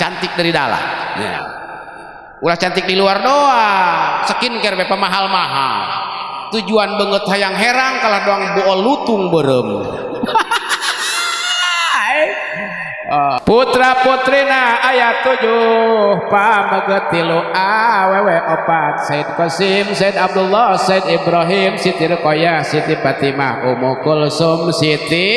cantik dari dalam ya. Ulah cantik di luar doang skincare bepa mahal-mahal tujuan banget hayang herang kalah doang bool lutung berem. Putra putrina ayat 7 pamegetilu awewe opat Said Qasim Said Abdullah Said Ibrahim Siti Ruqayyah Siti Fatimah Ummu Kulsum Siti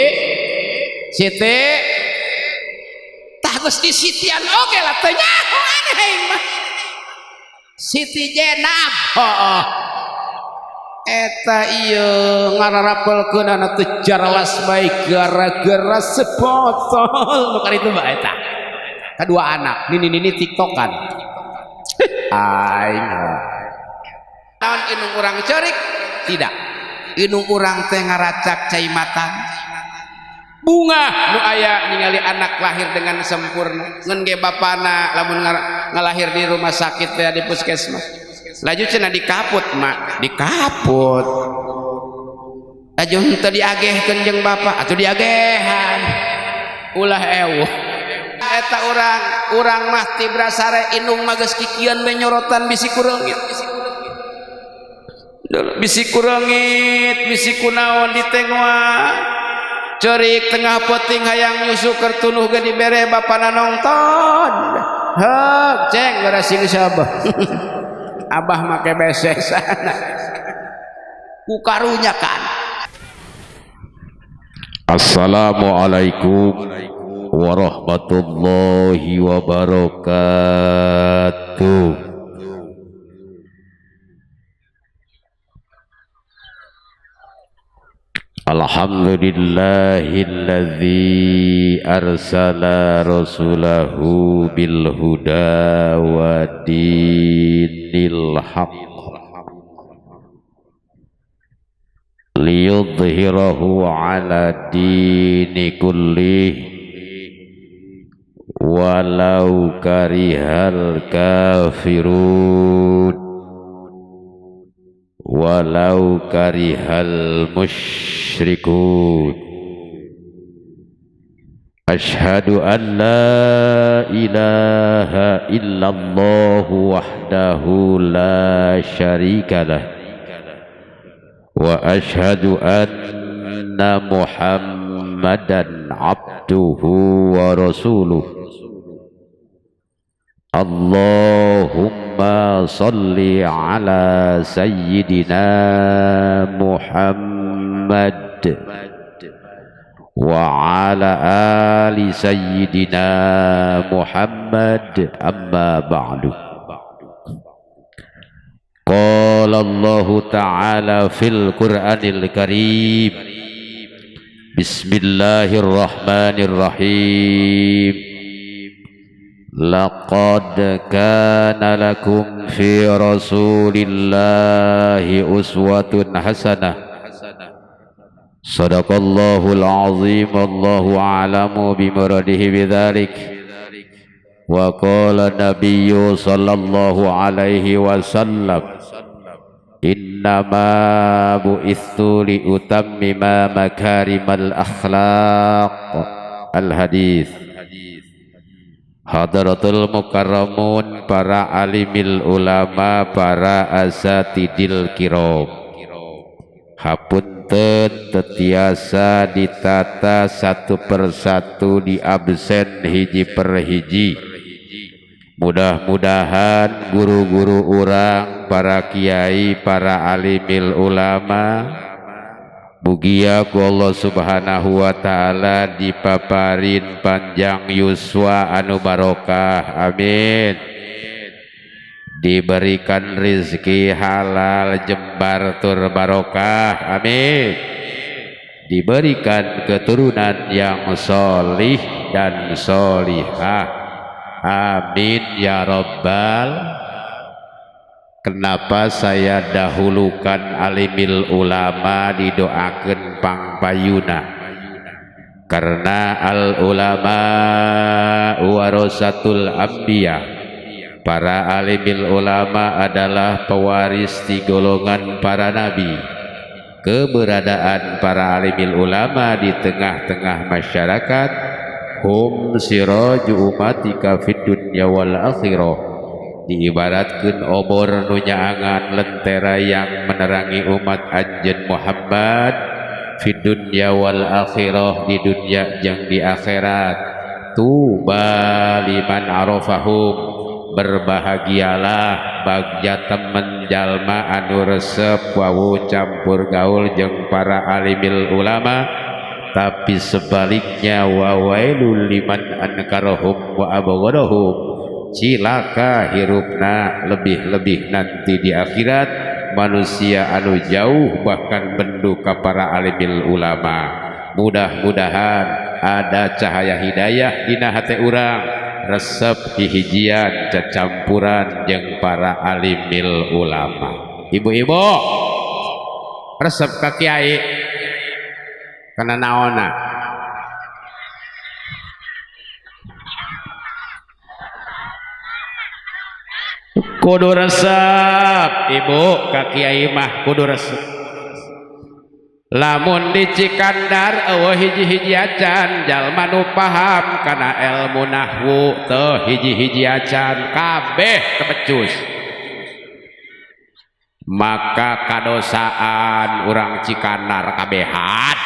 tah geus di Sitian oge lah teh nyaho aneh mah Siti Jenab eta ieu ngararapelkeun anu teu jarlas baik gara-gara sepotol bukan itu mbak eta kedua anak nini tiktokan aing naon inung urang ceurik tidak inung urang teh ngaracak cai matan bunga nu aya ningali anak lahir dengan sempurna ngan ge bapana lamun ngalahir di rumah sakit teh di puskesmas laju cenah dikaput mak dikaput laju henteu diagehkeun jeung bapak atuh diagehan ulah ewuh eta urang mah ti brasare inung mah geus kikieuan we nyorotan bisi kureungit bisi kureungit bisi kunaon ditengoan ceurik tengah peuting hayang nyusu keur tunuh ge dibere bapana nongton heuk ceng garasing sabah abah make besesan ku karunya kan. Assalamualaikum warahmatullahi wabarakatuh. Alhamdulillahilladzi arsala rasulahu bil huda wa dinil haqq liyudhhirahu ala dini kullih walau karihal kafirun walau karihal musyrikun. Asyhadu an la ilaha illallah wahdahu la syarikalah wa asyhadu anna muhammadan abduhu wa rasuluh. Allahumma salli ala sayyidina Muhammad wa ala ali sayyidina Muhammad amma ba'du. Qala Allah ta'ala fil Qur'anil Karim Bismillahirrahmanirrahim. Laqad kana lakum fi rasulillahi uswatun hasanah. Sadaqallahul azim. Allahu a'lamu bimuradihi bidzalik. Wa qala nabiyyu sallallahu alaihi wasallam innama bu'itsu li utammima makarimal akhlaq. Al-hadis. Hadratul mukarramun, para alimil ulama, para asatidil kiram, hapunten tetiasa ditata satu persatu, di absen hiji per hiji. Mudah-mudahan guru-guru urang, para kiai, para alimil ulama, mugia ku Allah subhanahu wa ta'ala dipaparin panjang yuswa anu barokah, amin. Diberikan rizki halal jembar tur barokah, amin. Diberikan keturunan yang solih dan solihah, amin ya rabbal. Kenapa saya dahulukan alimil ulama didoakan pangpayuna? Karena al ulama warasatul anbiya. Para alimil ulama adalah pewaris di golongan para nabi. Keberadaan para alimil ulama di tengah-tengah masyarakat hum siraju umatika fid dunya wal akhirah, diibaratkeun obor nu nyaangan lentera yang menerangi umat anjeun Muhammad fid dunya wal akhirah, di dunia jeung di akhirat. Tuba liman arafahum, berbahagialah bagja temen jalma anu resep wawu campur gaul jeung para alimil ulama. Tapi sebaliknya wa wailul liman ankarahum wa abghadahum, cilaka hirupna lebih-lebih nanti di akhirat manusia anu jauh bahkan bendu ka para alimil ulama. Mudah-mudahan ada cahaya hidayah dina hate urang, resep hihijian cacampuran jeung para alimil ulama. Ibu-ibu resep ka kiai kana naonna? Kudu resep ibu ka kiai mah kudu resep. Lamun di Cikandar eueuh hiji-hiji acan jalma nu paham kana ilmu nahwu teu hiji-hiji acan kabeh kepecus, maka kadosaan urang Cikandar kabehan.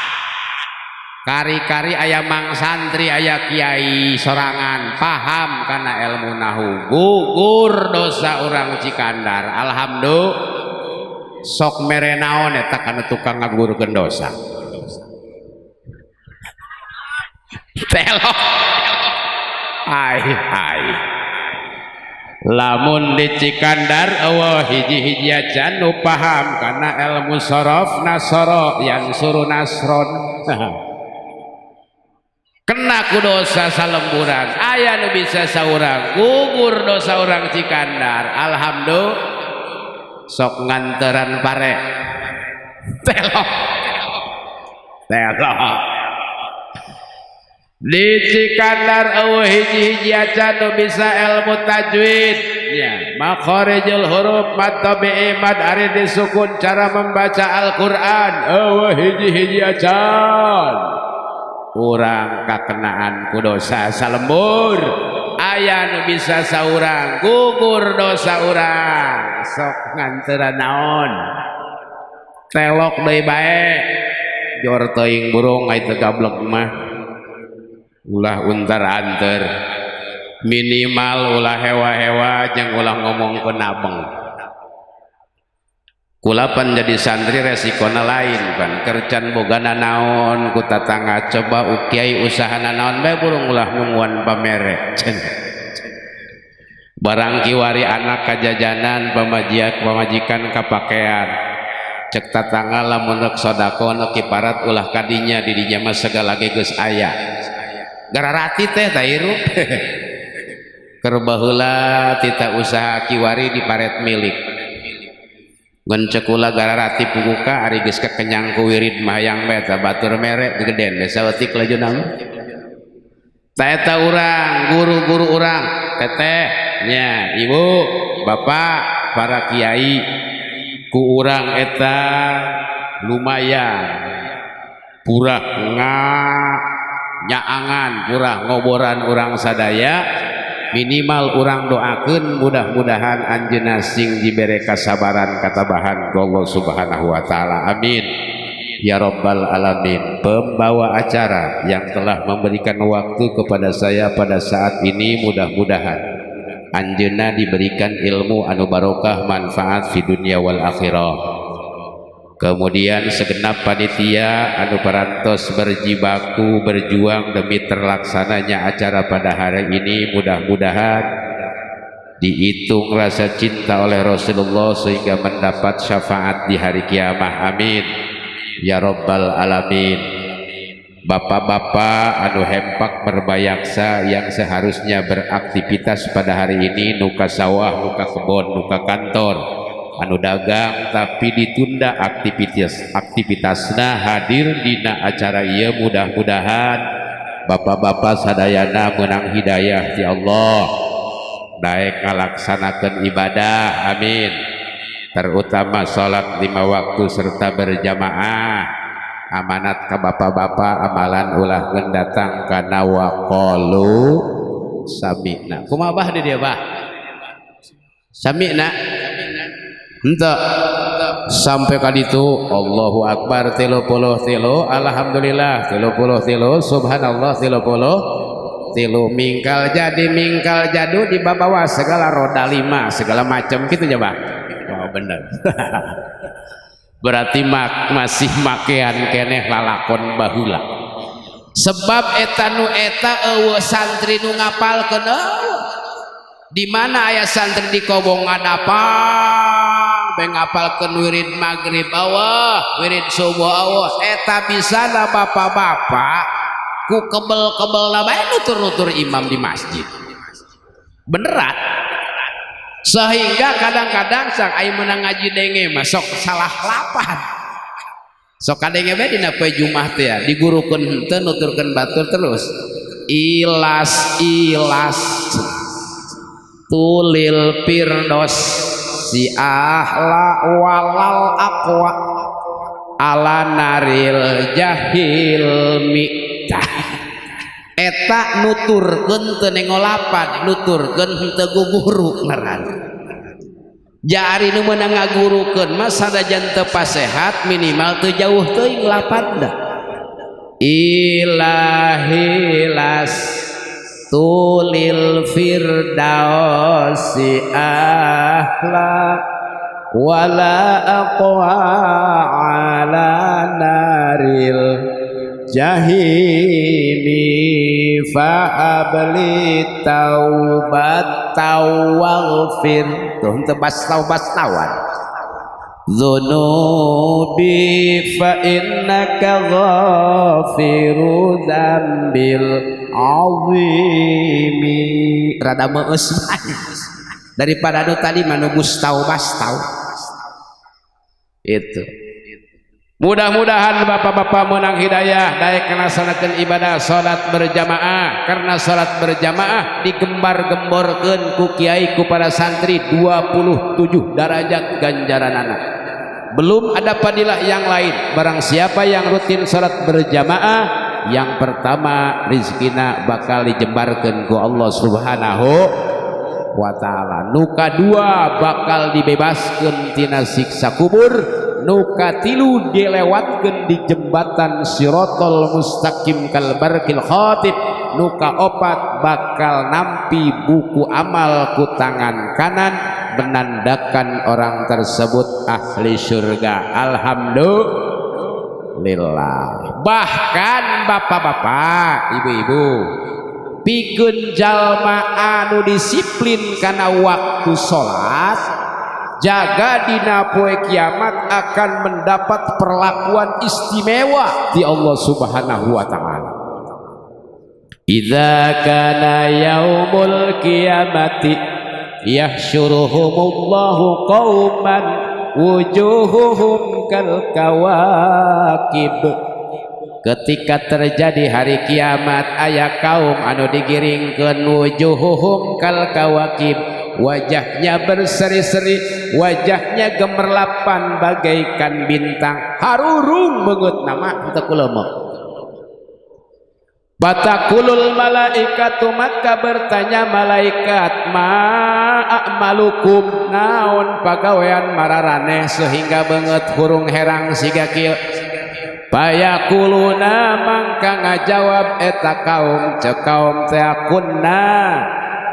Kari-kari aya mang santri aya kiai sorangan paham kana ilmu nahwu, gugur dosa urang Cikandar. Alhamdulillah. Sok mere naon eta kana tukang ngagurkeun dosa. Telok. Hai. Lamun di Cikandar eueuh hiji-hiji acan nu paham kana ilmu sorof nasoro yang suruh nasron. Kena ku dosa salemburan, aya nu bisa saurang gugur dosa urang Cikandar. Alhamdulillah. Sok nganteran pare telok di Cikandar eueuh hiji-hiji acan nu bisa ilmu tajwid nya, makharijul huruf mad tabi'i mad ari disukun, cara membaca Al-Qur'an eueuh hiji-hiji acan. Urang kakenaan ku dosa salembur, aya nu bisa saurang gugur dosa urang. Sok nganteran naon telok deui bae, jor teuing burung ai teu gablek mah ulah untar anter, minimal ulah hewa-hewa jeung ulah ngomongkeun nabeng. Kula pan jadi santri resikona lain kan, kercan bogana naon ku tatangga, coba kiai usahana naon bae burung ulah nungguan pamere. Barang kiwari anak kajajanan pamajikan kapakean, cek tatangga lamun rek sodako nu kiparat ulah kadinya di dinya mah segala geus aya. Gararati teh ta irup. Keur baheula tita usaha kiwari di paret milik. Ngan cek ulah gararati puguka ari geus kekenyang ku wirid mayang bae ta batur mere gegeden desa leutik lajuna. Ta eta urang, guru-guru urang, teteh nya ibu bapak para kiai ku urang eta lumayan purah nyaangan purah ngoboran urang sadaya, minimal urang doakeun mudah-mudahan anjeunna sing dibere kasabaran katabahan ku Allah Subhanahu wa taala. Amin ya rabbal alamin. Pembawa acara yang telah memberikan waktu kepada saya pada saat ini, mudah-mudahan anjeunna diberikan ilmu anu barokah manfaat di dunia wal akhirah. Kemudian segenap panitia anu parantos berjibaku berjuang demi terlaksananya acara pada hari ini, mudah-mudahan dihitung rasa cinta oleh Rasulullah sehingga mendapat syafaat di hari kiamat. Amin ya rabbal alamin. Bapak-bapak anu hempak berbayaksa yang seharusnya beraktivitas pada hari ini, nuka sawah, nuka kebon, nuka kantor, anu dagang tapi ditunda aktivitasna hadir dina acara ieu, mudah-mudahan bapak-bapak sadayana menang hidayah ti Allah daek ngalaksanakeun ibadah. Amin. Terutama salat 5 waktu serta berjamaah. amanat ka bapak-bapak amalan ulah datang kana waqalu sami'na. Kumaha bah di dia bah? Sami'na henteu sampai ka ditu Allahu Akbar 33 alhamdulillah 33 subhanallah 33 mingkal jadi mingkal jadu dibawa segala roda 5 segala macam gitu ya bah. Oh bener. Berarti masih makean keneh lalakon baheula sebab eta nu eta eueuh santri nu ngapalkeun di mana aya santri di kobong ngadapang beng ngapalkeun wirid magrib awah wirid subuh awah eta bisana bapak-bapak ku kebel-kebel bae nutur-nutur imam di masjid beneran sehingga kadang-kadang sang aya meunang ngaji denge mah sok salah lapan sok kadenge bae dina poe Jumat teh ya digurukeun henteu nuturkeun batur terus ilas tulil firdos si ahla walal aqwa ala naril jahil mitah eta nuturkeun teu nengolapan nuturkeun henteu guguru ngaran jari nu meunang ngagurukeun mah sanajan teu pasehat minimal teu jauh teuing lapanda ilahilas tulil firdausi ahla wala aqwa ala naril jahimi fa'abli taubat tawaghfir tuh henteu bas-tauban Dhunubi fa innaka ghafiru dzambil azimi rada meus daripada anu tadi manu bustau bastau itu. Mudah-mudahan bapak-bapak menang hidayah daek ngalaksanakeun ibadah salat berjamaah karena salat berjamaah digembar-gemborkeun ku kiai ku para santri 27 derajat ganjaranana. Belum ada fadilah yang lain. Barang siapa yang rutin salat berjamaah, yang pertama rizkina bakal dijembarkeun ku Allah Subhanahu wa taala. Nu kadua bakal dibebaskeun tina siksa kubur. Nu katilu dilewatkeun di jembatan Siratal Mustaqim kal barqil khatib. Nu kaopat bakal nampi buku amal ku tangan kanan menandakan orang tersebut ahli surga. Alhamdulillah. Bahkan bapak-bapak, ibu-ibu, pikeun jalma anu disiplin kana waktu salat, jaga dina poe kiamat akan mendapat perlakuan istimewa di Allah Subhanahu wa taala. Idza kana yaumul qiyamati yahsyuruhumullahu qauman wujuhuhum kal kawakib. Ketika terjadi hari kiamat aya kaum anu digiringkeun wujuhuhum kal kawakib, wajahnya berseri-seri, wajahnya gemerlapan bagaikan bintang, harurung beungeut nama teu kulemek. Batakulul malaikatu, maka bertanya malaikat, ma'amalukum, naon pagawean mararaneh sehingga beungeut hurung herang siga kieu. Payakuluna, mangka ngajawab eta kaum cek kaum teh kunna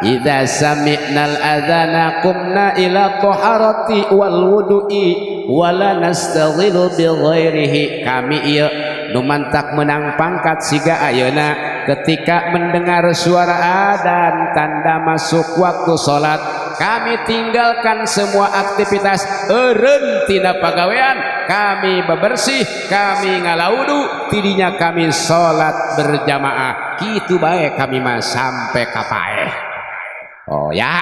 idza sami'nal adzana qumna ila taharati wal wudu'i wala nastaghilu bi ghairihi. Kami ieu nu mantak menang pangkat siga ayeuna ketika mendengar suara adzan tanda masuk waktu salat kami tinggalkan semua aktivitas eureun tina pagawean, kami bebersih, kami ngalaudu, tidinya kami salat berjamaah. Kitu bae kami mah sampai ka paeh. Oh ya,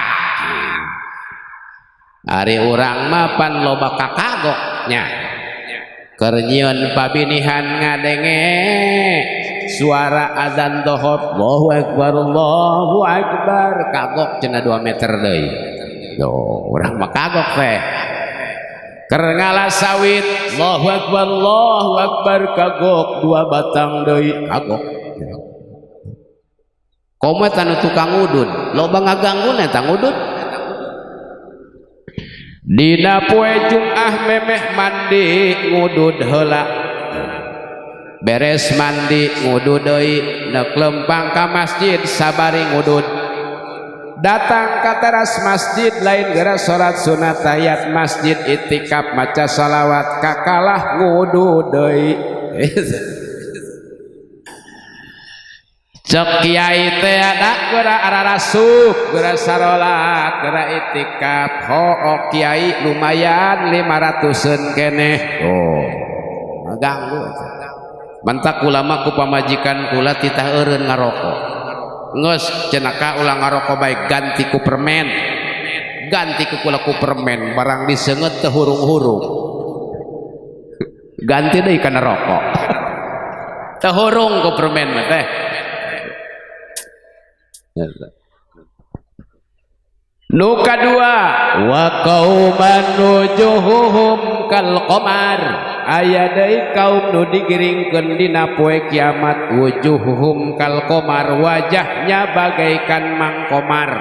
ari urang mah pan loba kakagoknya. Kernyieun pabinihan ngadenge suara azan dohor, Allahu Akbar, kagok cenah 2 meter deui. Yo, urang mah kagok teh. keur ngalah sawit Allahu akbar kagok 2 batang deui kagok komo tanu tukang udud loba ngaganggu eta ngudud dina poe Jumat memeh mandi ngudud heula beres mandi ngudud deui neuk lempang ka masjid sabari ngudud datang ke teras masjid lain gara salat sunat tahiyat masjid itikaf maca salawat kakalah ngudud deui cek kiai teh ada geura ararasuk geura sarolat geura itikaf hoo kiai lumayan 500-eun keneh ngaganggu mentak ulama ku pamajikan kula titah eureun ngarokok ngeus cenaka ulang ngarokok baik ganti ku permen ganti ku kula ku permen barang diseungeut teu hurung-hurung ganti deui kana rokok teu hurung ku permen mah teh nu kadua wa qauman nujuhuhum kal qamar aya deui kaum nu digiringkeun dina poe kiamat wujuhuhum kal qamar wajahnya bagaikan mang komar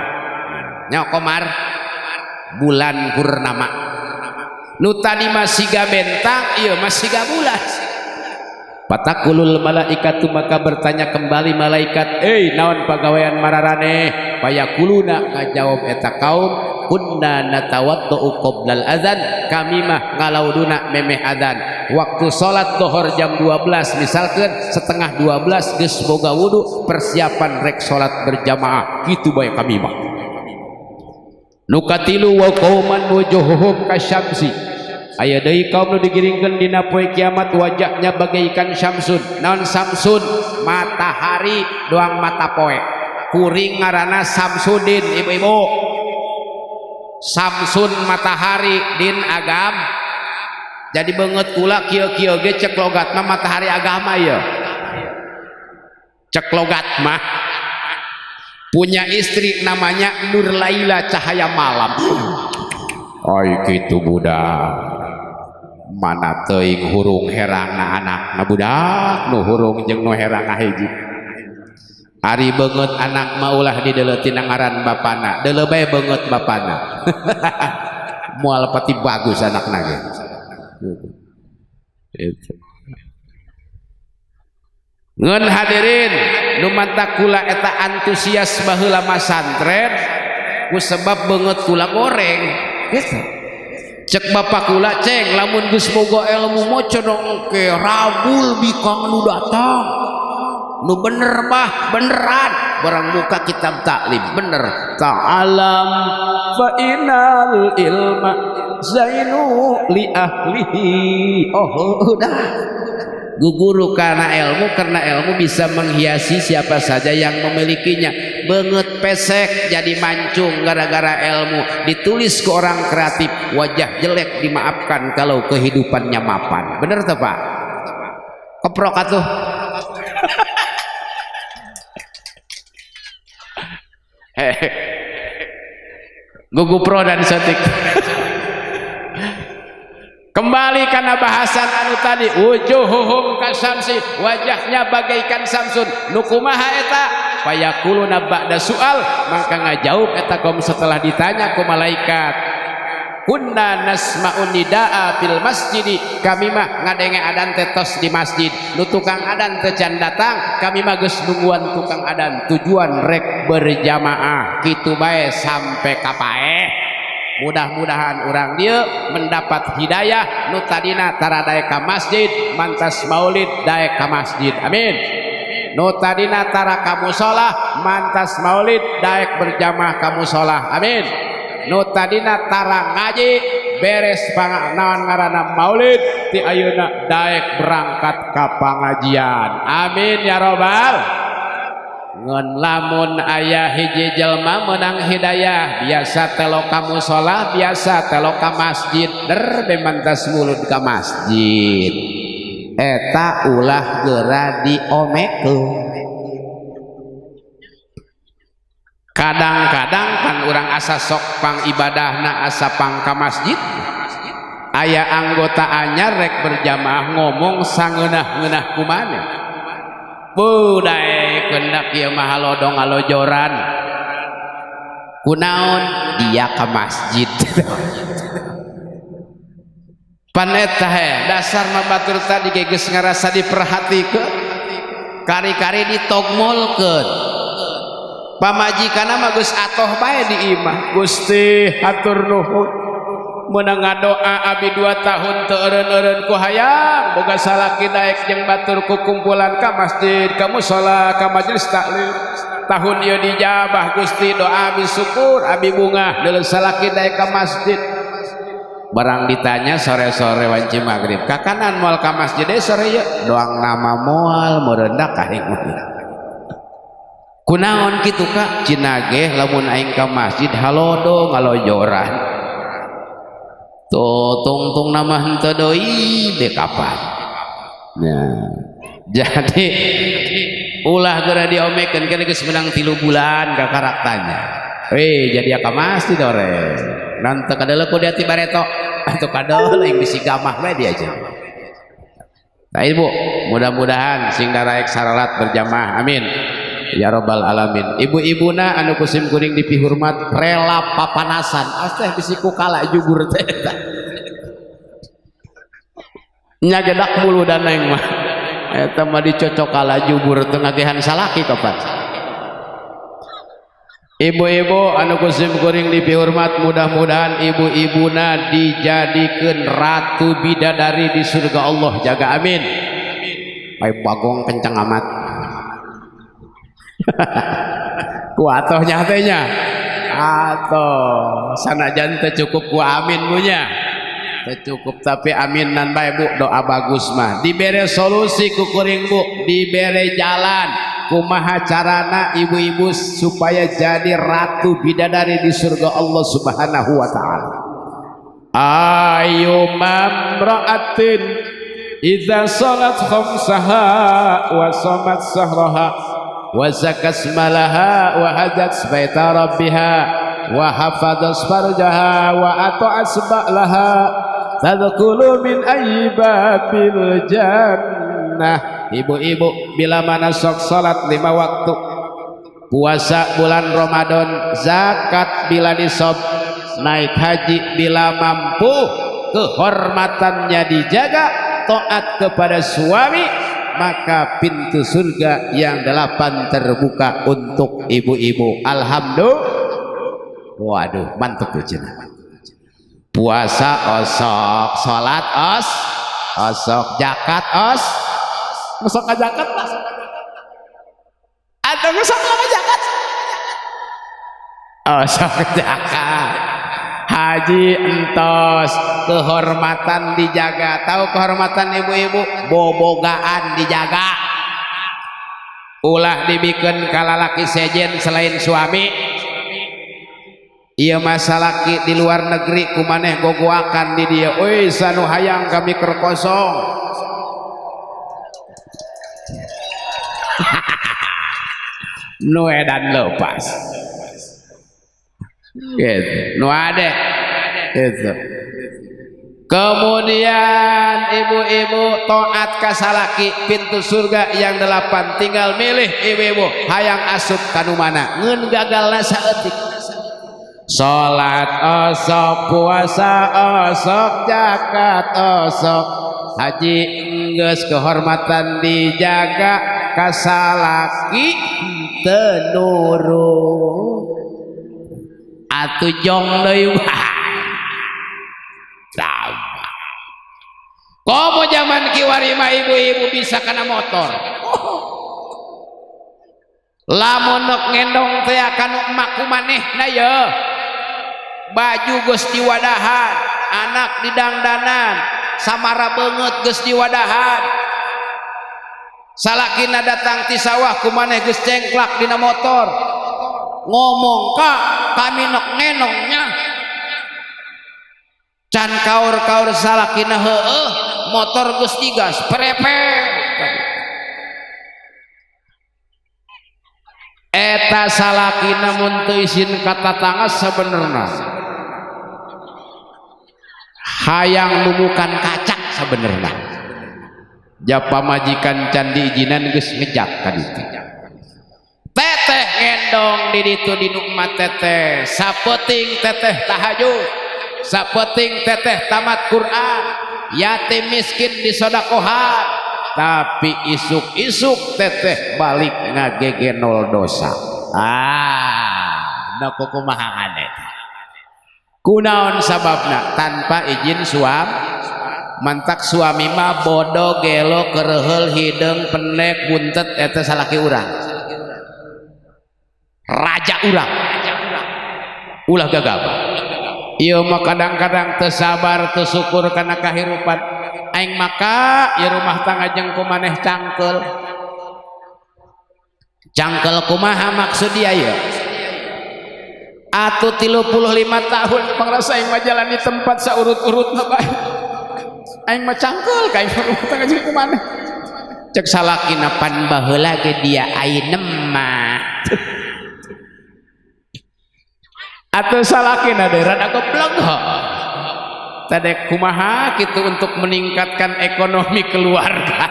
nya komar bulan purnama nu tadi masih ga bentang ieu masih ga bulan patakulul malaikatu maka bertanya kembali malaikat naon pagawean mararane payakuluna ngajawab eta kaum kunna natawaddu qoblal azan kami mah ngalauduna memeh adzan waktu salat zuhur jam 12 misalkan setengah 12 geus boga wudu persiapan rek salat berjamaah kitu bae kami mah nu katilu wa qauman wujuhuhum kasyamsi aya deui kaum nu digiringkeun dina poe kiamat wajahnya bagaikan syamsun naon samsun matahari doang mata poe kuring ngaranna Samsudin ibu-ibu Samsun matahari din agam jadi beungeut kula kieu-kieu ge cek logat mah matahari agama ya cek logat mah punya istri namanya Nur Laila cahaya malam oi kitu budak mana teuing hurung herangna anakna budak nu hurung jeung nu herangna hiji ari beungeut anak mah ulah dideuleutin ngaran bapana deuleu bae beungeut bapana moal pati bagus anakna ge ngeun hadirin nu mantak kula eta antusias baheula masantren ku sebab beungeut kula goreng gitu cek bapak kula ceng lamun geus boga ilmu moco dong ke rabul bikang nu datang nu bener mah beneran barang muka kitab taklim bener ta'alam fa inal ilma zainu li ahlihi udah guguru karena ilmu bisa menghiasi siapa saja yang memilikinya beungeut pesek jadi mancung gara-gara ilmu ditulis ke orang kreatif wajah jelek dimaafkan kalau kehidupannya mapan bener tuh Pak keprok atuh gugu pro dan sotik kembali karena bahasan anu tadi wujuhuhum kasamsi wajahnya bagaikan samsun nukumaha eta fayakuluna ba'da soal maka ngajawab eta kaum setelah ditanya ku malaikat kunna nasma'un nidaa fil masjidi kami mah ngadenge adan tetos di masjid nu tukang adan teu can datang kami mah geus nungguan tukang adan tujuan rek berjamaah kitu bae sampai kapae mudah-mudahan orang dia mendapat hidayah nu tadina tara daek ka masjid mantas maulid daek ka masjid amin nu tadina tara ka mushola mantas maulid daek berjamaah ka mushola amin nu tadina tara ngaji beres naon ngaranna maulid ti ayeuna daek berangkat ka pangajian amin ya robbal ngon lamun ayah hiji jelma menang hidayah biasa telo ka mushola biasa telo ka masjid mantas mulut ka masjid eta ulah geura diomekeun kadang-kadang pan urang asa sok pang ibadahna asa pang ka masjid aya anggota anyar rek berjamaah ngomong sangeunah-ngeunah kumaneh budaya kendak ieu mah halodong halojoran kunaon dia ke masjid pan eta dasar mah batur tadi geus ngarasa diperhatikeun kari-kari ditogmolkeun pamajikanna mah geus atoh bae di imah Gusti hatur nuhun meunang ngadoa abi 2 tahun teu eureun-eureun ku hayang boga salaki daek jeung batur ku kumpulan ka masjid ka mushola ka majelis taklim tahun ieu dijabah Gusti doa abi syukur abi bunga deuleu salaki daek ka masjid barang ditanya sore-sore wanci maghrib ka kanan moal ka masjid sore ieu doang nama moal merendak ka hikmah kunaon kitu Kak cina ge lamun aing ka masjid halodo ngalojoran tuh tungtung nama henteu deui be kapan nah jadi ulah geura diomekeun kana geus menang 3 bulan ka karaktanya jadi ka masjid ore nanti kadele ku dia ti bareto atuh kadele yang bisi gamah bae dia aja nah ibu mudah-mudahan sing daraek saralat berjamaah amin ya robbal alamin ibu-ibuna anu kusim kuring dipihormat rela papanasan asteh bisi ku kala jubur teh nya gedak mulu daneng mah eta mah dicocok kala jubur teu ngagehan salaki kapan ibu-ibu anu kusim kuring dipihormat mudah-mudahan ibu-ibuna dijadikeun ratu bidadari di surga Allah jaga amin ai bagong kencang amat ku atohnya tehnya atoh sanajan teu cukup ku amin munya teu cukup tapi aminan bae Bu doa bagus mah dibere solusi ku kuring Bu dibere jalan kumaha carana ibu-ibu supaya jadi ratu bidadari di surga Allah Subhanahu wa taala ayu mamra'atin idza salat khamsaha wa shamat sahraha wa zakat malaha wa hajat baita rabbiha wa hafadat farjaha wa ata'at ba'laha tadkhulu min aybabil jannah ibu-ibu bila mana sok salat 5 waktu puasa bulan Ramadan zakat bila nisab naik haji bila mampu kehormatannya dijaga taat kepada suami maka pintu surga yang 8 terbuka untuk ibu-ibu alhamdulillah waduh mantep tuh puasa osok salat osok zakat osok zakat mas atau osok zakat osok zakat haji entos kehormatan dijaga tahu kehormatan ibu-ibu bobogaan dijaga ulah dibikin kalalaki sejen selain suami iya masalaki di luar negeri kumaneh gogoakan di dia oi sanu hayang kami kerkosong nu edan lepas gitu nu ade itu kemudian ibu-ibu taat kasalaki pintu surga yang 8 tinggal milih ibu-ibu hayang asup kanu mana ngeun gagalna saeutik salat osok puasa osok zakat osok haji geus kehormatan dijaga kasalaki teu nurut atuh jong deui sama komo zaman kiwari mah ibu-ibu bisa kena motor lamun ngendong teh kanu emak kumanehna ye baju geus diwadahan anak didangdanan samara beungeut geus diwadahan salakina datang ti sawah kumaneh geus cengklak dina motor ngomong Kak kami nok ngenongnya can kaur-kaur salakina heueuh motor geus digas prepet eta salakina mun teu izin kata tangga sebenarnya hayang numukan kacak sebenarnya japa majikan candi ijinan geus ngejak ka ditu teteh ngendong di ditu di nukmat teteh sapeting teteh tahajud sapeting teteh tamat Quran yatim miskin disodakohan tapi isuk-isuk teteh balik ngagegenol dosa naku kumaha aneh kunaon sababna tanpa izin suami mantak suami mah bodoh gelo kereheul hidung pendek buntet eta salaki urang raja urang ulah gagabah ieu mah kadang-kadang teu sabar teu syukur kana kahirupan aing maka ieu rumah tangga jeung kumaneh cangkel kumaha maksud dia ieu atuh 35 tahun pangrasa aing mah jalan di tempat saurut-urutna bae aing mah cangkel ka rumah tangga jeung kumaneh cek salakina pan baheula ge dia ayeuna mah atuh salakina deui rada goblok tadek kumaha kitu untuk meningkatkan ekonomi keluarga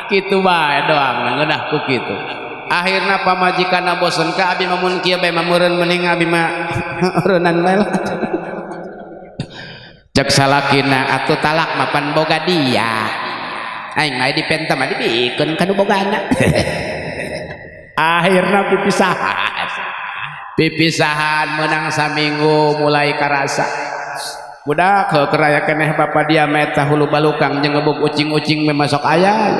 kitu bae doang ngeunah ku kitu akhirna pamajikanna bosen ka abi mamun kieu bae mameureun mending abi mah ureunan bae cek salakina atuh talak mapan boga dia aing mah dipenta mah dibikeun kanu bogana akhirna pipisahan menang saminggu mulai karasa budak keraya keneh bapak dia meta hulu balukang jeung ngebuk ucing-ucing memasok ayah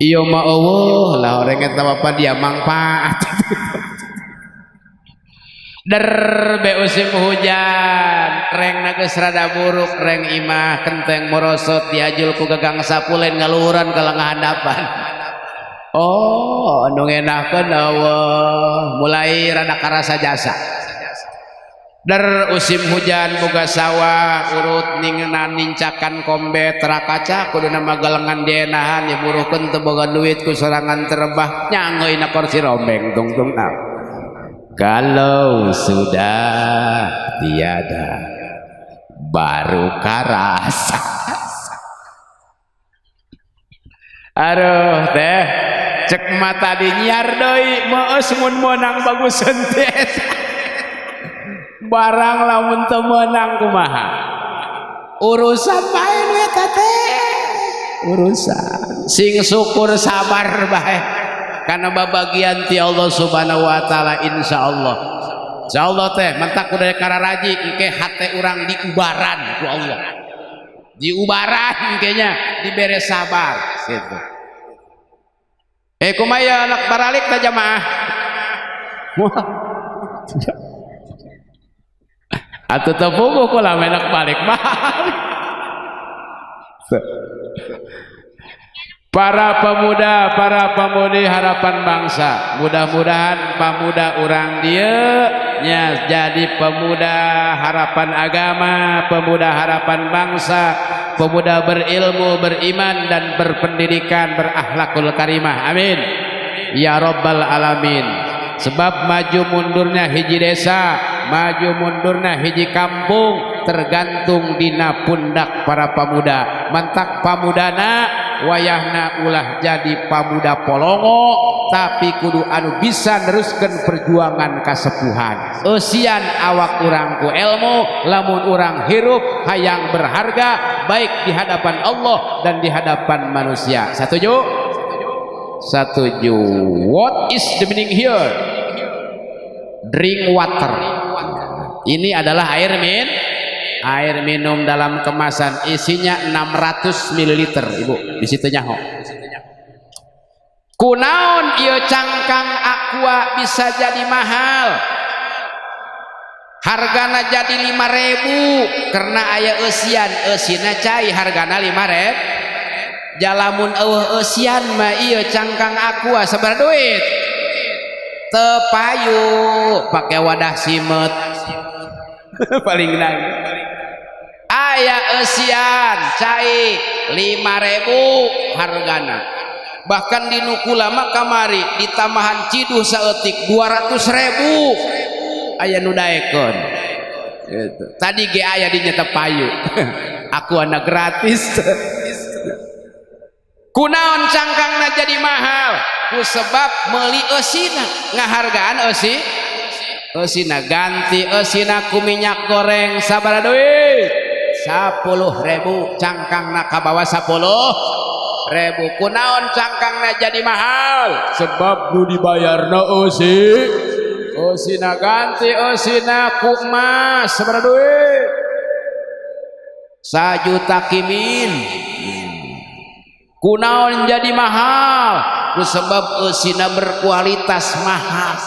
iyo mah eueuh lah orang eta bapak dia mangpaat der be usim hujan reng geus rada buruk reng imah kenteng morosot diajul ku gagang sapulen ngaluhuran ka langahandapan oh anu ngeunahkeun eueuh mulai rada karasa jasa der usim hujan boga sawah urut ningenan nincakan kombe terakaca kuduna magalengan dienahan ya buruhkeun teu boga duit ku sorangan terebah nyangeuna kursi rombeng tungtung kalau sudah tiada baru karasa aduh teh cek mata dinyiar deui meus mun meunang bagus sentet barang lamun teu meunang kumaha urusan main eta teh urusan sing syukur sabar bae karena babagian ti Allah subhanahu wa ta'ala insyaallah teh mentak kudu kararaji engke hate urang diubaran ku Allah diubaran engkenya dibere sabar gitu kumaya anak baralik ta jamaah atuh teu puguh kula enak balik para pemuda para pemudi harapan bangsa mudah-mudahan pemuda urang dieu nya jadi pemuda harapan agama pemuda harapan bangsa pemuda berilmu beriman dan berpendidikan berakhlakul karimah amin ya rabbal alamin sebab maju mundurnya hiji desa maju mundurnya hiji kampung tergantung dina pundak para pemuda mantak pamudana wayahna ulah jadi pamuda polongo tapi kudu anu bisa neruskeun perjuangan kasepuhan eusian awak urang ku ilmu lamun urang hirup hayang berharga baik di hadapan Allah dan di hadapan manusia setuju what is the meaning here drink water ini adalah air minum dalam kemasan isinya 600 ml ibu di situ nyaho kunaon ieu cangkang aqua bisa jadi mahal hargana jadi 5.000 karena aya eusina cai hargana 5.000 jalamun eueuh eusian mah ieu cangkang aqua sabaraha duit teu payu pake wadah simet paling nang aya eusian cai 5.000 hargana bahkan di nukulama kamari di tamahan ciduh saeutik 200.000 aya nu daekeun Gitu. Tadi ge aya di nyata payu. Aku anak gratis. Kunaon cangkangna jadi mahal? Ku sebab meuli eusina, ngahargaan eusina, ganti eusina ku minyak goreng sabaraha duit? 10.000 cangkangna kabawa 10.000. Kunaon cangkangna jadi mahal? Sebab nu dibayarna eusina ganti eusina ku emas sabaraha duit? 1 juta kimin. Kunaon jadi mahal? Sebab eusina berkualitas mahal.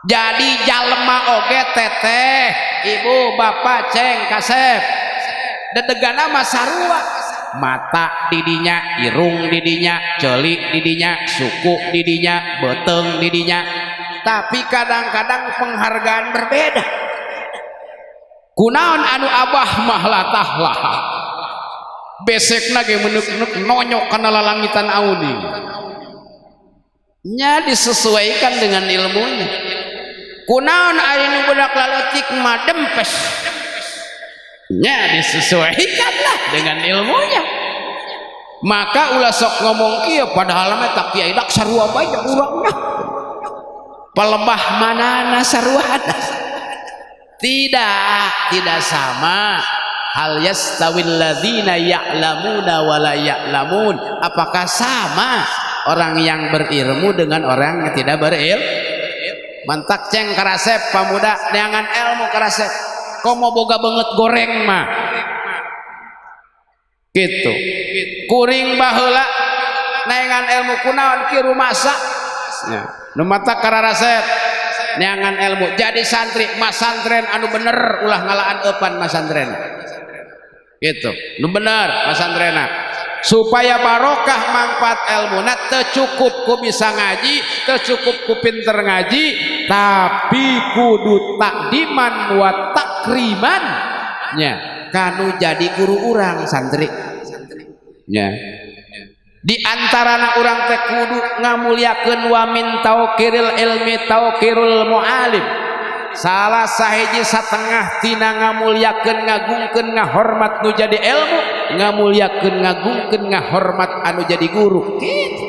Jadi jalema oge teteh, ibu, bapak, ceng, kasep, dedegana mah sarua. Mata didinya, irung didinya, celik didinya, suku didinya, beteng didinya. Tapi kadang-kadang penghargaan berbeda. Kunaon anu abah mah latah besekna ge meunuk-meunuk nonyok kana lalangitan auni. Nya disesuaikan dengan ilmunya. Kunaon aya nu budak laletik mah dempes. Nya disesuaikan lah dengan ilmunya. Maka ulah sok ngomong kieu padahal mah tak kiai dak sarua bae urangna. Pelebah manana saruana. Tidak sama. Hal yastawil ladzina ya'lamuna wa la ya'lamun. Apakah sama orang yang berilmu dengan orang yang tidak berilmu? Mantak ceng karasep pamuda neangan ilmu karasep. Komo boga banget goreng mah. Gitu. Kuring baheula neangan ilmu kunaon ki rumasa. Nya, nu mata karasep neangan ilmu jadi santri masantren anu bener ulah ngalaan eupan masantren. Gitu, nu bener masantrena supaya barokah manfaat ilmuna teu cukup ku bisa ngaji, teu cukup ku pinter ngaji, tapi kudu takdiman wa takriman nya kanu jadi guru urang santri nya. Di antarana urang teh kudu ngamulyakeun wa min tauqiril ilmi tauqirul mualim. Salah sahiji satengah tina ngamulyakeun ngagungkeun ngahormat nu jadi ilmu, ngamulyakeun ngagungkeun ngahormat anu jadi guru. Gitu.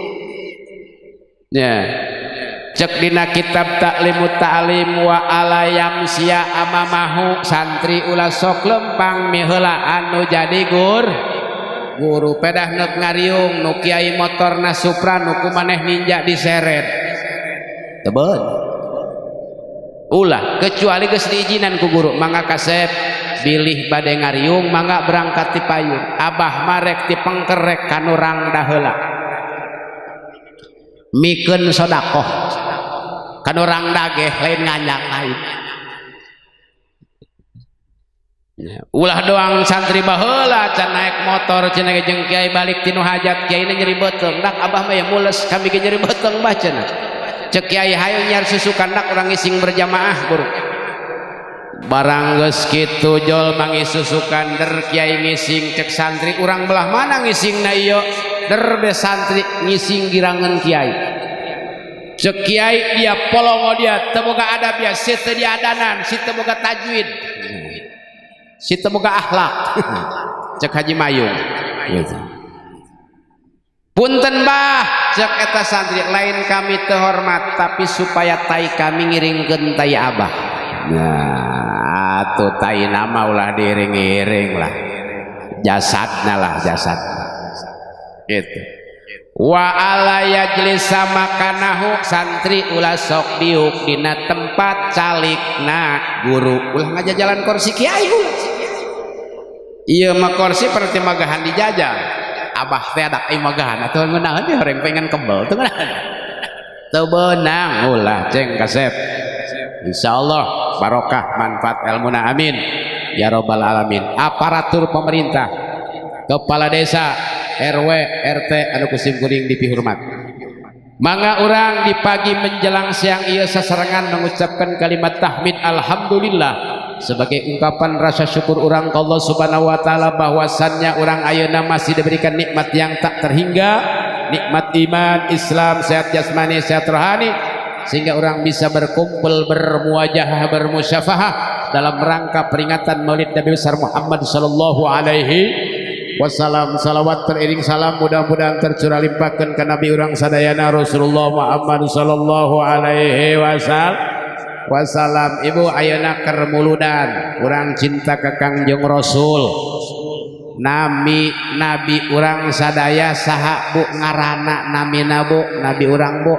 Ya. Cek dina kitab Ta'limut Ta'lim wa alayam sia amamahu santri ulah sok lempang miheula anu jadi guru pedah neuk ngariung nu kiai motorna Supra nu kumaneh ninja diseret. Tebon. Ulah kecuali geus diizinan ku guru mangga kasep bilih bade ngariung mangga berangkat ti payun abah marek dipengkerek kanu rangda heula mikeun sodakoh kanu rangda ge lain nganyang lain. Ulah doang santri baheula can naik motor cenah ge jeung kiai balik tinu hajat kiai nyeri beuteung dak abah mah ya mules kami ge nyeri beuteung bacana. Cek kiai hayu nyar susukan dak urang ngising berjamaah guru. Barang geus kitu jol mangi susukan der kiai ngising cek santri urang belah mana ngisingna ieu der be santri ngising girangan kiai. Cek kiai dia polongo dia teu boga adab ya si teu diadanan si teu boga tajwid si teu boga akhlak. Cek Haji Mayung gitu. Punten bah cek eta santri lain kami terhormat tapi supaya tai kami ngiringkeun tai abah. Nah atuh tai nama ulah diiring-iring lah jasadna lah jasad gitu. Wa ala yajlisa makanahu santri ulah sok diuk dina tempat calikna guru ulah ngajajalan kursi kiai ulah. Ieu mah kursi perti magahan dijajal. Abah teh adak ai magahan atuh ngeunaheun dia horeng pengen kebel teu ngeunaheun. Teu beunang ulah ceng kasep. Insyaallah barokah manfaat ilmuna amin ya rabbal alamin. Aparatur pemerintah, kepala desa, RW, RT anu kusim kuring dipihormat. Mangga urang di pagi menjelang siang ieu sasarengan mengucapkan kalimat tahmid alhamdulillah sebagai ungkapan rasa syukur orang ke Allah Subhanahu wa taala bahwasannya orang ayeuna masih diberikan nikmat yang tak terhingga, nikmat iman, Islam, sehat jasmani, sehat rohani, sehingga orang bisa berkumpul, bermuajahah, bermusyafahah dalam rangka peringatan Maulid Nabi besar Muhammad sallallahu alaihi wasallam. Salawat teriring salam mudah-mudahan tercurah limpahkan ke Nabi orang sadayana Rasulullah Muhammad sallallahu alaihi wasallam. Ibu ayeuna keur muludan urang cinta ka Kangjeng Rasul. Nabi urang sadaya saha Bu ngaranna namina Bu? Nabi urang Bu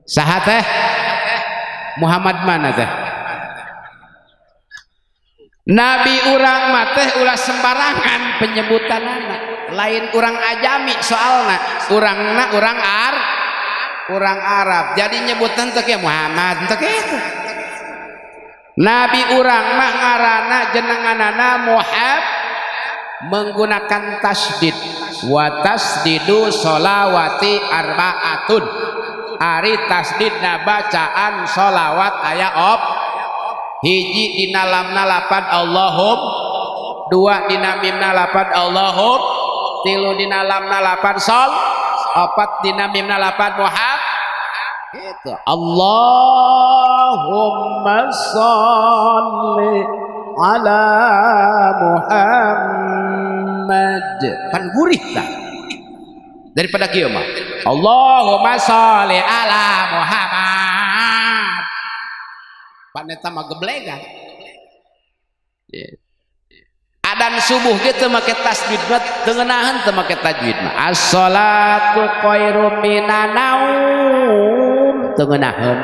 saha teh? Muhammad mana teh? Nabi urang mah teh ulah sembarangan penyebutanana, lain urang ajami soalna, urangna urang Arab, jadi nyebutan teh Muhammad teh kitu. Nabi urang mah ngaranna jenenganana Muhammad menggunakan tasdid, wa tasdidu sholawati arbaatun. Ari tasdidna bacaan sholawat aya hiji dina lamna lapad Allahum, dua dina mimna lapad Allahum, tilu dina lamna lapad sol, opat dina mimna lapad Muhammad. Gitu. Allahumma sholli ala Muhammad. Pan gurih tak daripada kieu mah Allahumma sholli ala Muhammad. Pan eta mah geblegan. Adan subuh gitu make tasbih mah teu ngeunaheun teu make tajwid mah. As-sholatu khairum minan naum teu ngeunaheun.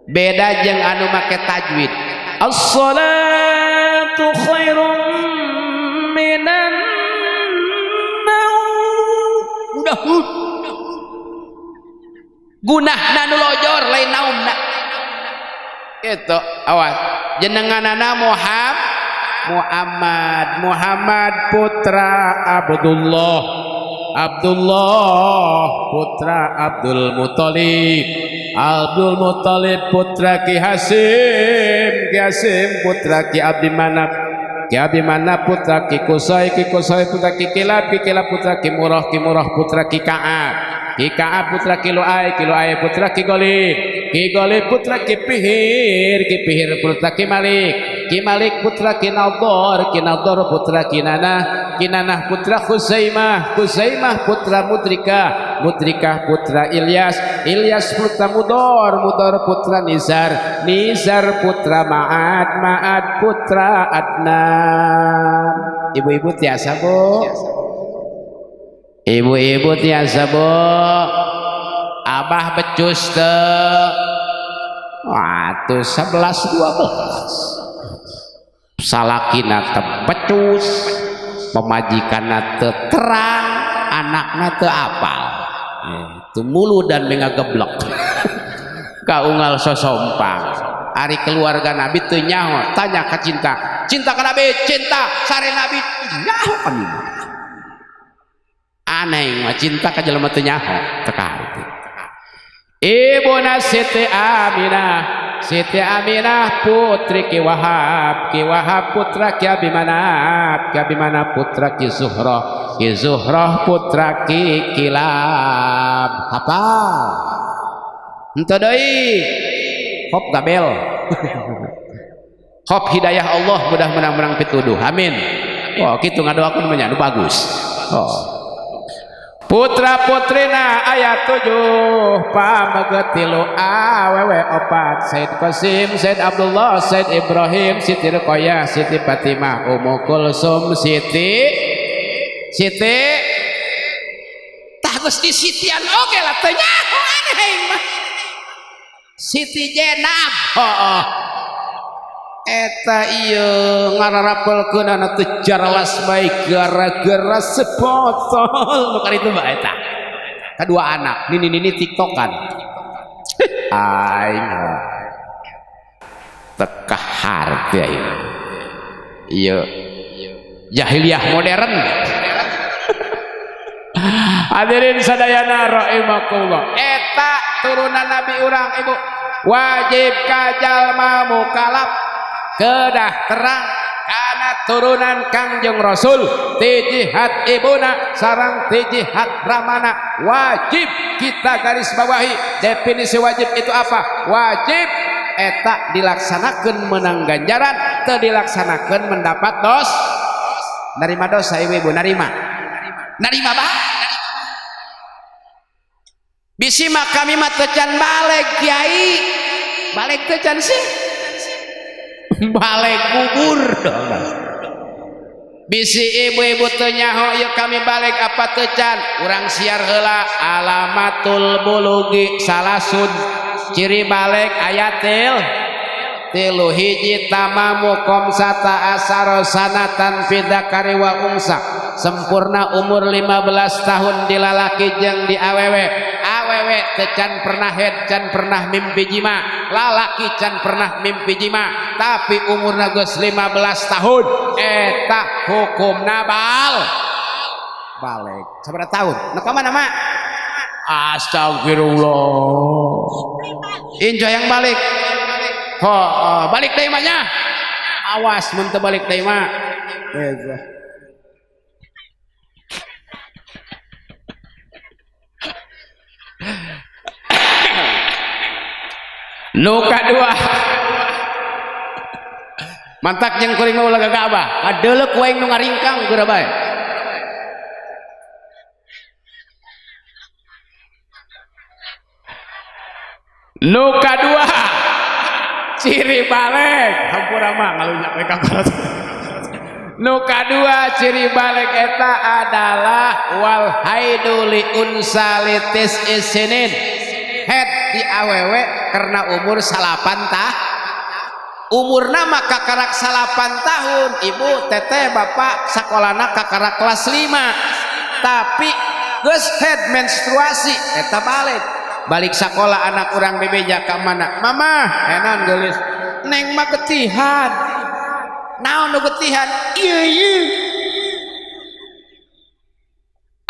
Beda jeung anu make tajwid. As-sholatu khairum minan naum. Udah gunahna nu lojor lain naumna. Itu awas jenenganana Muhammad putra Abdullah putra Abdul Muthalib putra Ki Hasim putra Ki Abdi Manaf putra Ki Qusay putra Ki Kilab putra Ki Murrah putra Ki Ka'ab putra Ki Lu'ay putra Ki Golib putra Ki Pihir putra Ki Malik putra Ki Nador putra Ki Nanah putra Khuzaimah putra Mudrikah putra Ilyas putra Mudor putra Nizar putra Ma'ad putra Adnan. Ibu-ibu tiasa Bu, ibu-ibu tiasa Bu. Abah becus teh atuh 11-12 salakina teh becus, pemajikanna teu terang, anakna teu apal. Itu mulu dan mengageblek kaunggal sosompang. Ari keluarga Nabi teu nyaho, tanya ka cinta ka Nabi, cinta sare Nabi nyaho kami. Aneh mah cinta ka jelema teu nyaho teu karuti. Ibuna Siti Aminah putri Ki Wahab putra Ki Abimanaf putra Ki Zuhrah putra Ki Kilab. Hafal henteu deui hop gabel hop hidayah Allah mudah menang pituduh amin. Oh kitu ngadoakeun mah nya bagus. Oh putra putrina ayat 7 pamegetilu awewe 4 Said Qasim Said Abdullah Said Ibrahim Siti Ruqayyah Siti Fatimah Ummu Kulsum Siti tah geus di sitian oge lah teu nyaho aneh mah Siti Jenab. Heeh eta ieu ngararapelkeun anu teu jarlas bae gara-gara sepotol nu kaditu mah eta kadua anak nini tiktokan aing tekah harti ieu jahiliyah modern. Hadirin sadayana rahimakumullah, eta turunan Nabi urang ibu wajib ka jalma mukalaf kedah terang karena turunan Kangjeng Rasul ti jihad ibuna sareng ti jihad ramana wajib kita garis bawahi. Definisi wajib itu apa? Wajib eta dilaksanakan menang ganjaran, teu dilaksanakan mendapat narima dosa. Ibu-ibu narima bah bisi mah kami mah teu can balik kiai, balik teu can sih balik kubur dong. Bisi ibu-ibu teu nyaho ieu kami balik apa teu can, urang siar heula alamatul bulugi salasun ciri balik ayatil tilu hiji tamamu komsata asaro sanatan fidakari wa unsa sempurna umur 15 tahun di lalaki jeung di awewe. Awewe teu can pernah head, can pernah mimpi jima, lalaki can pernah mimpi jima, tapi umurna geus 15 tahun eta hukumna balik. Sabaraha tahun? Nu ka mana mak? Astagfirullah. Injo yang balik. Balik deui mah nya. Awas mun teu balik deui mah. Nu kadua. Mantak jeung kuring mah ulah gagabah. Kadeulek wae nu ngaringkang geura bae. Nu kadua ciri balik hampura mah ngalunya we ka kolot. Nu kadua ciri balik eta adalah wal haidu li unsalitis isinin head di awewe karena umur salapan umurna mah kakarak salapan tahun. Ibu teteh bapak sakolana kakarak kelas 5 tapi geus head menstruasi eta balik sekolah anak kurang bebeja ka mana mama enan geulis neng mah getihan naon nu getihan ieu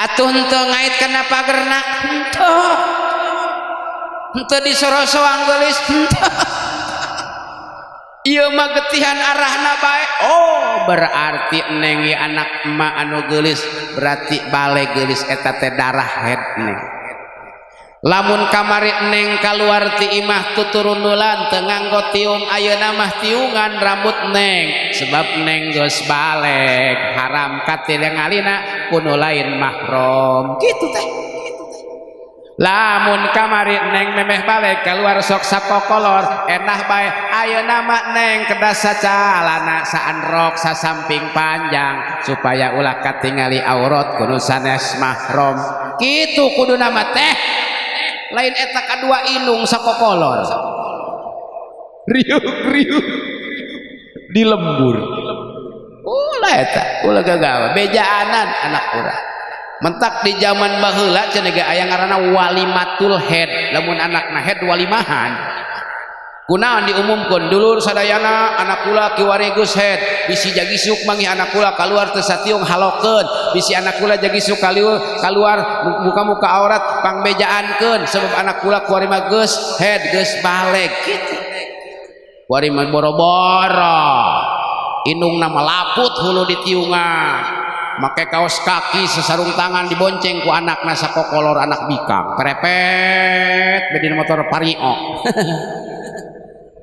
atuh henteu ngait kana pagernak henteu disoro-soang geulis ieu mah getihan arahna bae. Oh berarti neng ieu anak emak anu geulis berarti bale geulis eta teh darah head neng. Lamun kamari neng kaluar ti imah tuturun nulan teu nganggo tiung ayeuna mah tiungan rambut neng sebab neng geus balik haram katingalina kudu lain mahram kitu teh. Lamun kamari neng memeh balik keluar sok sapokolor enah bae ayeuna mah neng kedah sacalana saanrok sasamping panjang supaya ulah katingali aurat kudu sanes mahram kitu kuduna mah teh. Lain eta kadua inung sakokolor riuk-riuk di lembur ulah eta ulah gagawa bejaanan anak urang mentak di zaman baheula cenah ge aya ngaranna walimatul head. Lamun anakna head walimahan kunaon diumumkeun dulur sadayana anak kula kiwari geus head bisi jagisuk mangi anak kula kaluar teu satiung halokeun bisi anak kula jagisuk kaluar muka-muka aurat pangbejaankeun sebab anak kula kiwari mah geus head geus balik kitu kiwari mah boro-boro inungna mah laput hulu ditiungan make kaos kaki sesarung tangan dibonceng ku anakna sakokolor anak bikang perepet bedina motor Vario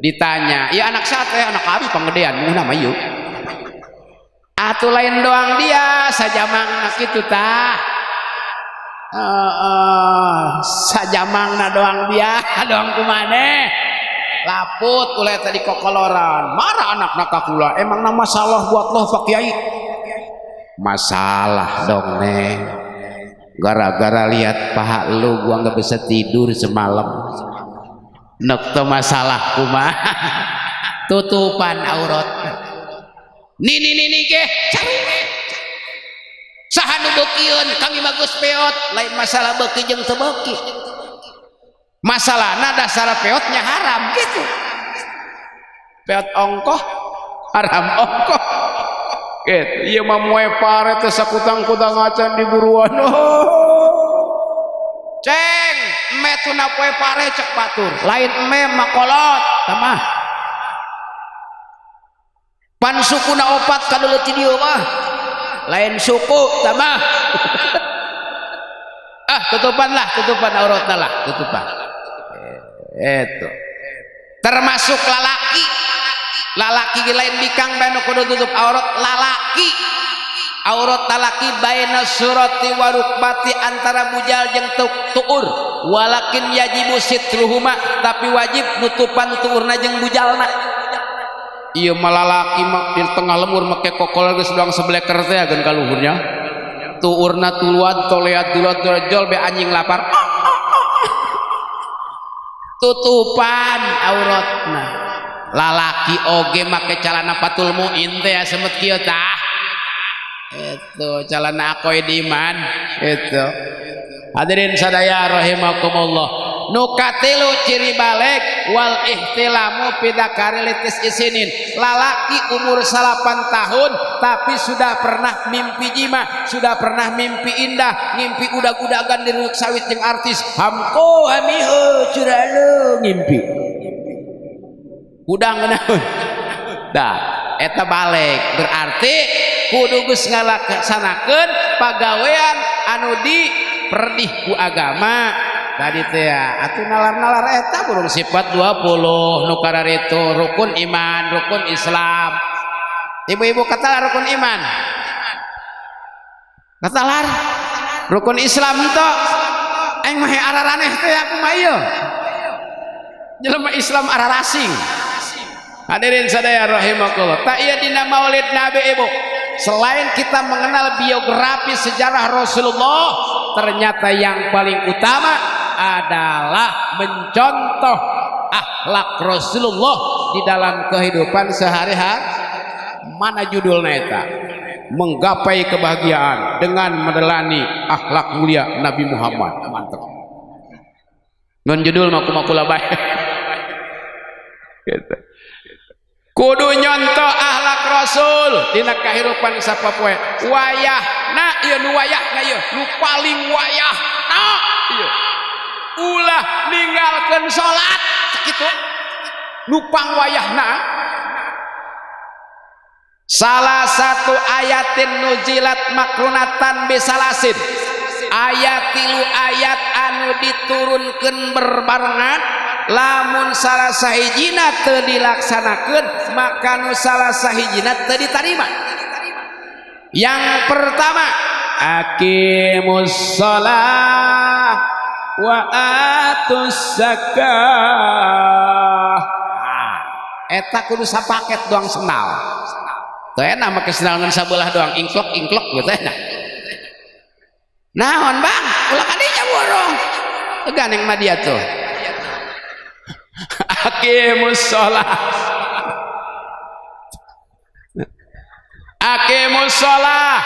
ditanya iya anak sate anak abi panggedean muhna mah ieu atuh lain doang dia sajamangna kitu tah sajamangna doang dia doang kumaneh laput ulah tadi kokoloran marah anakna ka kula emang nama masalah buat loh Pak Kiai masalah dong neng gara-gara lihat paha lu gua nggak bisa tidur semalam nek teu masalah kumaha tutupan aurat nini ge cari saha nu beukieun kami mah geus peot lain masalah beuki jeung teu beuki masalahna dasar peotnya haram gitu peot ongkoh haram ongkoh gitu ieu mah moe pare teh sakutang-kutang acan di buruan ceng eme tuna poe pare cek batur lain eme makolot tamah pan sukuna opat kadulu ti dieu mah lain suku tamah tutupan auratna lah tutupan itu termasuk lalaki lain bikang bae nu kudu tutup aurat lalaki aurat lalaki baina surati wa rukbati antara bujal jeung tuur walakin yajibu sitruhuma tapi wajib nutupan tuurna jeung bujalna ieu malalaki mah di tengah lemur make kokol geus doang sebleker teh ageun ka luhurnya tuurna tuluan toleat dulat dorjol be anjing lapar tutupan auratna lalaki oge make calana patul muin teh semet kieu tah itu calana akoy diman itu hadirin sadaya rahimakumullah nu katilu ciri balik wal ihtilamu pidakari litis isinin lalaki umur 8 tahun tapi sudah pernah mimpi jima sudah pernah mimpi indah ngimpi udag-udagan di ruk sawit jeung artis hamko hamiho curalo ngimpi udang naon dah eta balik berarti kudu geus ngalaksanakeun pagawean anu diperdih ku agama tadi teh atuh nalar-nalar eta burung sifat 20 nu kararitu rukun iman rukun Islam ibu-ibu katalar rukun iman katalar rukun Islam teh aing mah araraneh teh aku mah ieu jelema Islam ararasing hadirin sadaya rahimakumullah tak ieu dina maulid nabi ibu selain kita mengenal biografi sejarah Rasulullah ternyata yang paling utama adalah mencontoh akhlak Rasulullah di dalam kehidupan sehari-hari. Mana judulnya eta? Menggapai kebahagiaan dengan meneladani akhlak mulia Nabi Muhammad. Mantap. Ngan judul maku-makula bae. Gitu. Kudu nyontoh akhlak Rasul dina kahirupan sapopoe. Wayahna ieu nu wayahna ieu nu paling wayahna ieu. Ulah ninggalkeun salat sakitu nupang wayahna salah satu ayatin nuzilat makrunatan bisalasin ayat 3 ayat anu diturunkeun berbarengan lamun salah sahijina teu dilaksanakeun maka nu salah sahijina teu ditarima yang pertama aqimus shalah wa atus zakah eta kudu sapaket doang senal teu enak make senal ngan sabelah doang ingklok gitu enak naon bang ulah kadinya borong ganeng mah dia tuh aqimus shalah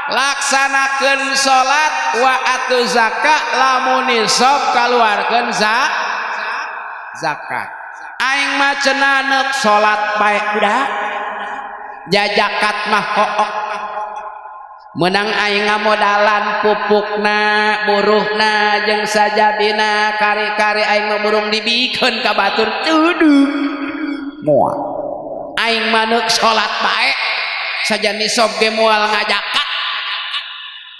laksanakeun salat wa atu zakat lamun nisab kaluarkeun zakat aing mah cenah neuk salat bae budak jajakat mah hook menang aing ngamodalan pupukna buruhna jeung sajadina kari-kari aing mah burung dibikeun ka batur tudung moal aing mah neuk salat bae saja nisab ge moal ngajakat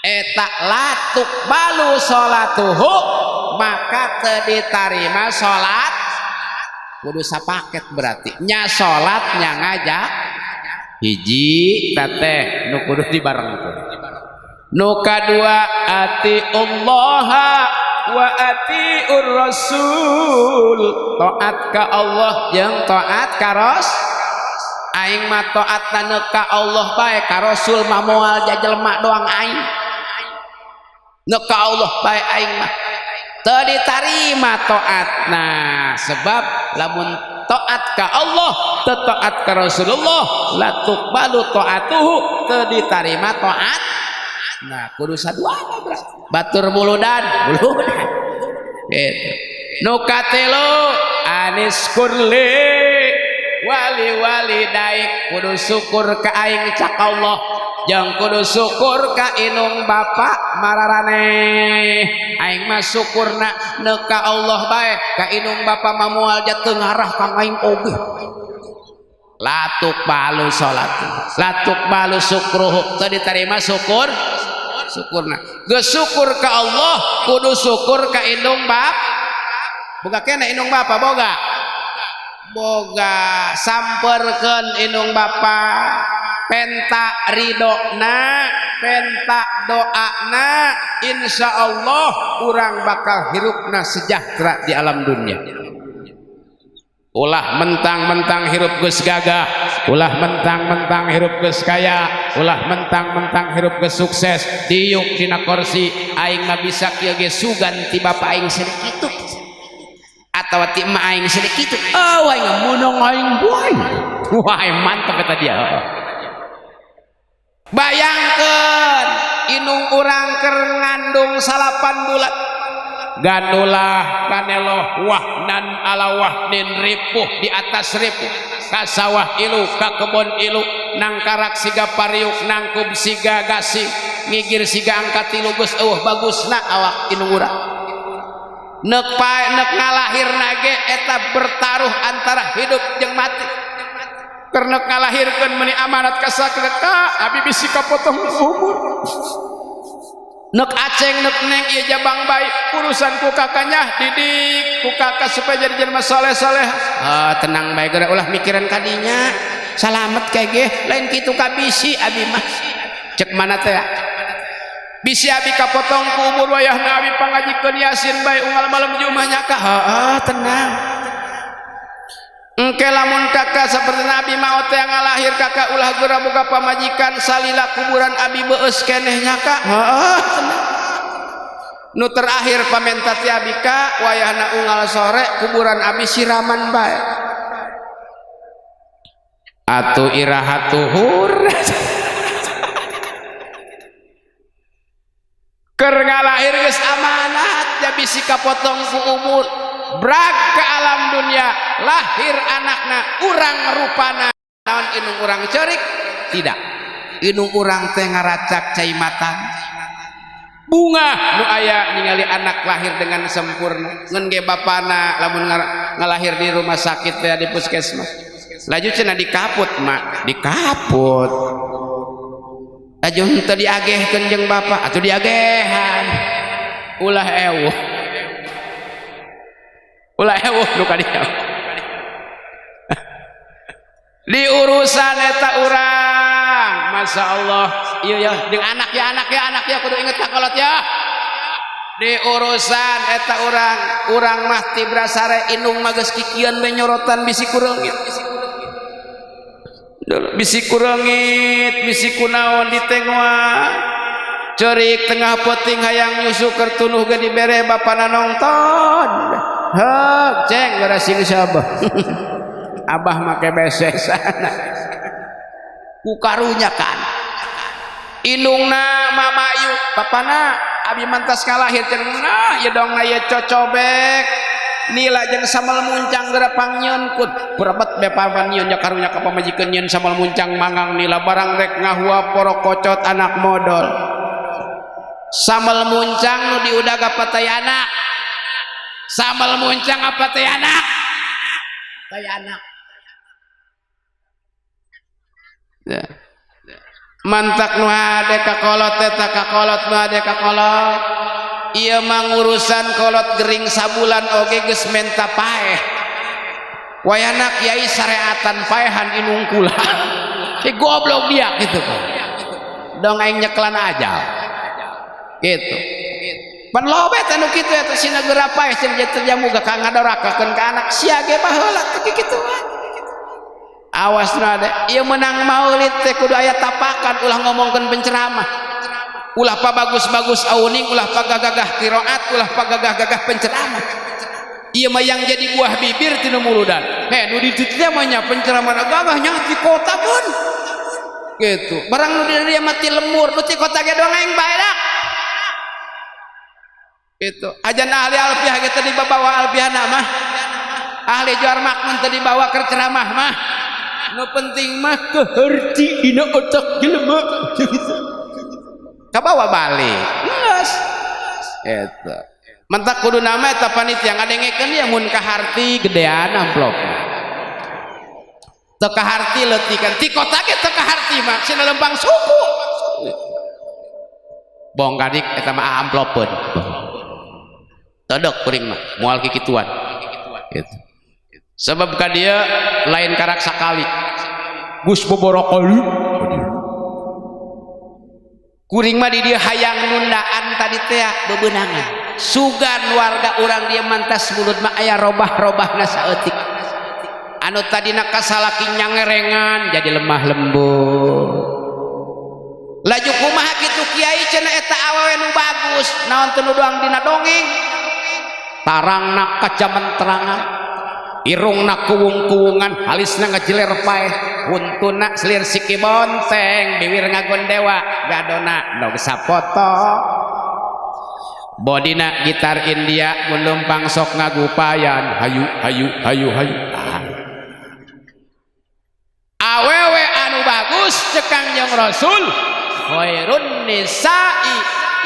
eta latuk balu sholatuhu maka teu ditarima sholat kudu sapaket berarti nya sholat nya ngajak hiji teteh nu kudu dibarengkeun nu kadua atiullah wa atiur rasul taat ka Allah jeung taat ka Rasul aing mah taatna ka Allah bae ka Rasul mah moal jajelma doang aing ka Allah bae aing mah teu ditarima taatna sebab lamun taat ka Allah teu taat ka Rasulullah la tuqbalu taatuhu teu ditarima taat nah kudu saduana berarti batur buludan gitu nu katelu anis kurli wali daik kudu syukur ka aing cak Allah jeung kudu syukur ka inung bapa mararane aing mah syukurna neuk ka Allah bae ka inung bapa mah moal jatuh ngarah ka aing oge latuk balu salat latuk balu syukruh teu diterima syukurna geus syukur ka Allah kudu syukur ka indung boga kene indung bapa boga samperkeun indung bapa penta ridona penta doana insyaallah urang bakal hirupna sejahtera di alam dunia. Ulah mentang-mentang hirup geus gagah, ulah mentang-mentang hirup geus kaya, ulah mentang-mentang hirup geus sukses, diuk dina kursi aing mah bisa kieu ge sugan ti bapa aing sedek kitu. Atawa ti emak aing sedek kitu. Oh, aing munung aing boy. Wah, mantap eta dia. Bayangkeun inung urang keur ngandung 8 bulan. Ganulah kaneloh wahnan ala wahnin ripuh di atas ripuh ka sawah ilu ka kebon ilu nang karak siga pariuk nangkub siga gasing ngigir siga angkat tilu geus eueuh bagusna awak inung urang neuk ngalahirna ge eta bertaruh antara hidup jeung mati keur neuk ngalahirkeun meuni amanat ka sakedeuk abi bisi kapotong umur nek aceng nek neng ieu jabang baik urusan ku kakanya didik ku kakak supaya jadi jelema saleh-saleh tenang bae geura ulah mikiran kadinya salamet kae ge lain kitu ka bisi abi mah cek mana teh bisi abi kapotong ku umur wayahna abi pangajikeun yasin bae unggal malam Jumat nya ka tenang engke lamun kakak seperti Nabi mau teh ngalahir kakak ulah geura boga pamajikan salila kuburan abi beueus keneh nya ka nu terakhir pamenta ti abi ka wayahna unggal sore kuburan abi siraman bae atuh iraha tuhur keur ngalahir geus amanat ja bisi kapotong ku umur brag ke alam dunia lahir anakna urang rupana naon inung urang ceurik tidak inung urang teh ngaracak cai matan bunga nu aya ningali anak lahir dengan sempurna ngeun ge bapana lamun ngalahir di rumah sakit teh di puskesmas laju cenah dikaput mak dikaput ajuh teu diagehkeun jeung bapa atuh diagehan ulah ewuh nu kadieu di urusan eta urang masya Allah iya ya jeung anak ya kudu inget kakolot ya di urusan eta urang mah ti brasare indung mah geus kikieun we nyorotan bisi kureungit bisi kunaon ditengoan ceurik tengah peuting hayang nyusu keur tunuh ge dibere bapana nongton heuh ceng gara sing sabah abah make besesana ku karunya kan indungna mama ieu bapana abi mantas kalahir cenah ieu dongna ieu cocobek nila jeung samal muncang geura pangnyeunkeun berebet be pamanyeun nya karunya ka pamajikeun nyeun samal muncang mangang nila barang rek ngahua porok kocot anak modal samal muncang nu diudaga patay anak samal muncang apa teh anak ya. Mantak nu hade kakolot eta kakolot nu hade kakolot ieu mah ngurusan kolot gering sabulan oge geus menta paeh wayana kiai sareatan paehan inung kula goblok dia gitu kan dong aing nyeklan ajal gitu pan lobet anu kitu eta sina geura paeh cenah terjamu ka ngadorakakeun ka anak sia ge baheula teh kitu awas nu ada ieu menang maulid teh kudu aya tapakan ulah ngomongkeun penceramah ulah pabagus-bagus auning ulah pagagagah qiraat ulah pagagah-gagah penceramah ieu mah yang jadi buah bibir tinu muludan nu di ditu teh mah nya penceramah gagah nya di kota pun gitu barang nu di dieu mah ti lemur nu ti kota ge doang aing bae dak gitu ajan ahli alfiah ge teh dibawa alfiahna mah ahli juar makmun teh dibawa keur ceramah mah nu penting mah keherti dina otak jelema kabawa balik geus eta mentak kudu nama eta panitia ngadengekeun ya mun kaharti gedean amplop teka harti letikan ti kota ge teka harti mah cenah lempang suku bong gadik eta mah amplopeun todok kuring mah moal kikituan gitu. Sebab ka dia lain karak sakali Gus boborokoli kuring mah di dia hayang nundaan tadi teh bebenangan sugan warga orang dia mantas mulut mah aya robah-robahna saeutik anu tadina kasalaki nyangerengan jadi lemah lembut laju kumaha kitu kiai cenah eta awewe nu bagus naon teu doang dina dongeng tarangna kacamentrangan irungna kuwung-kuwungan halisna ngajeler paeh huntuna selir siki bonteng bibir ngagondewa gadona dog sapoto bodina gitar India menumpang sok ngagupayan hayu hayu hayu hayu awewe anu bagus cekang yang Rasul khairun nisa'i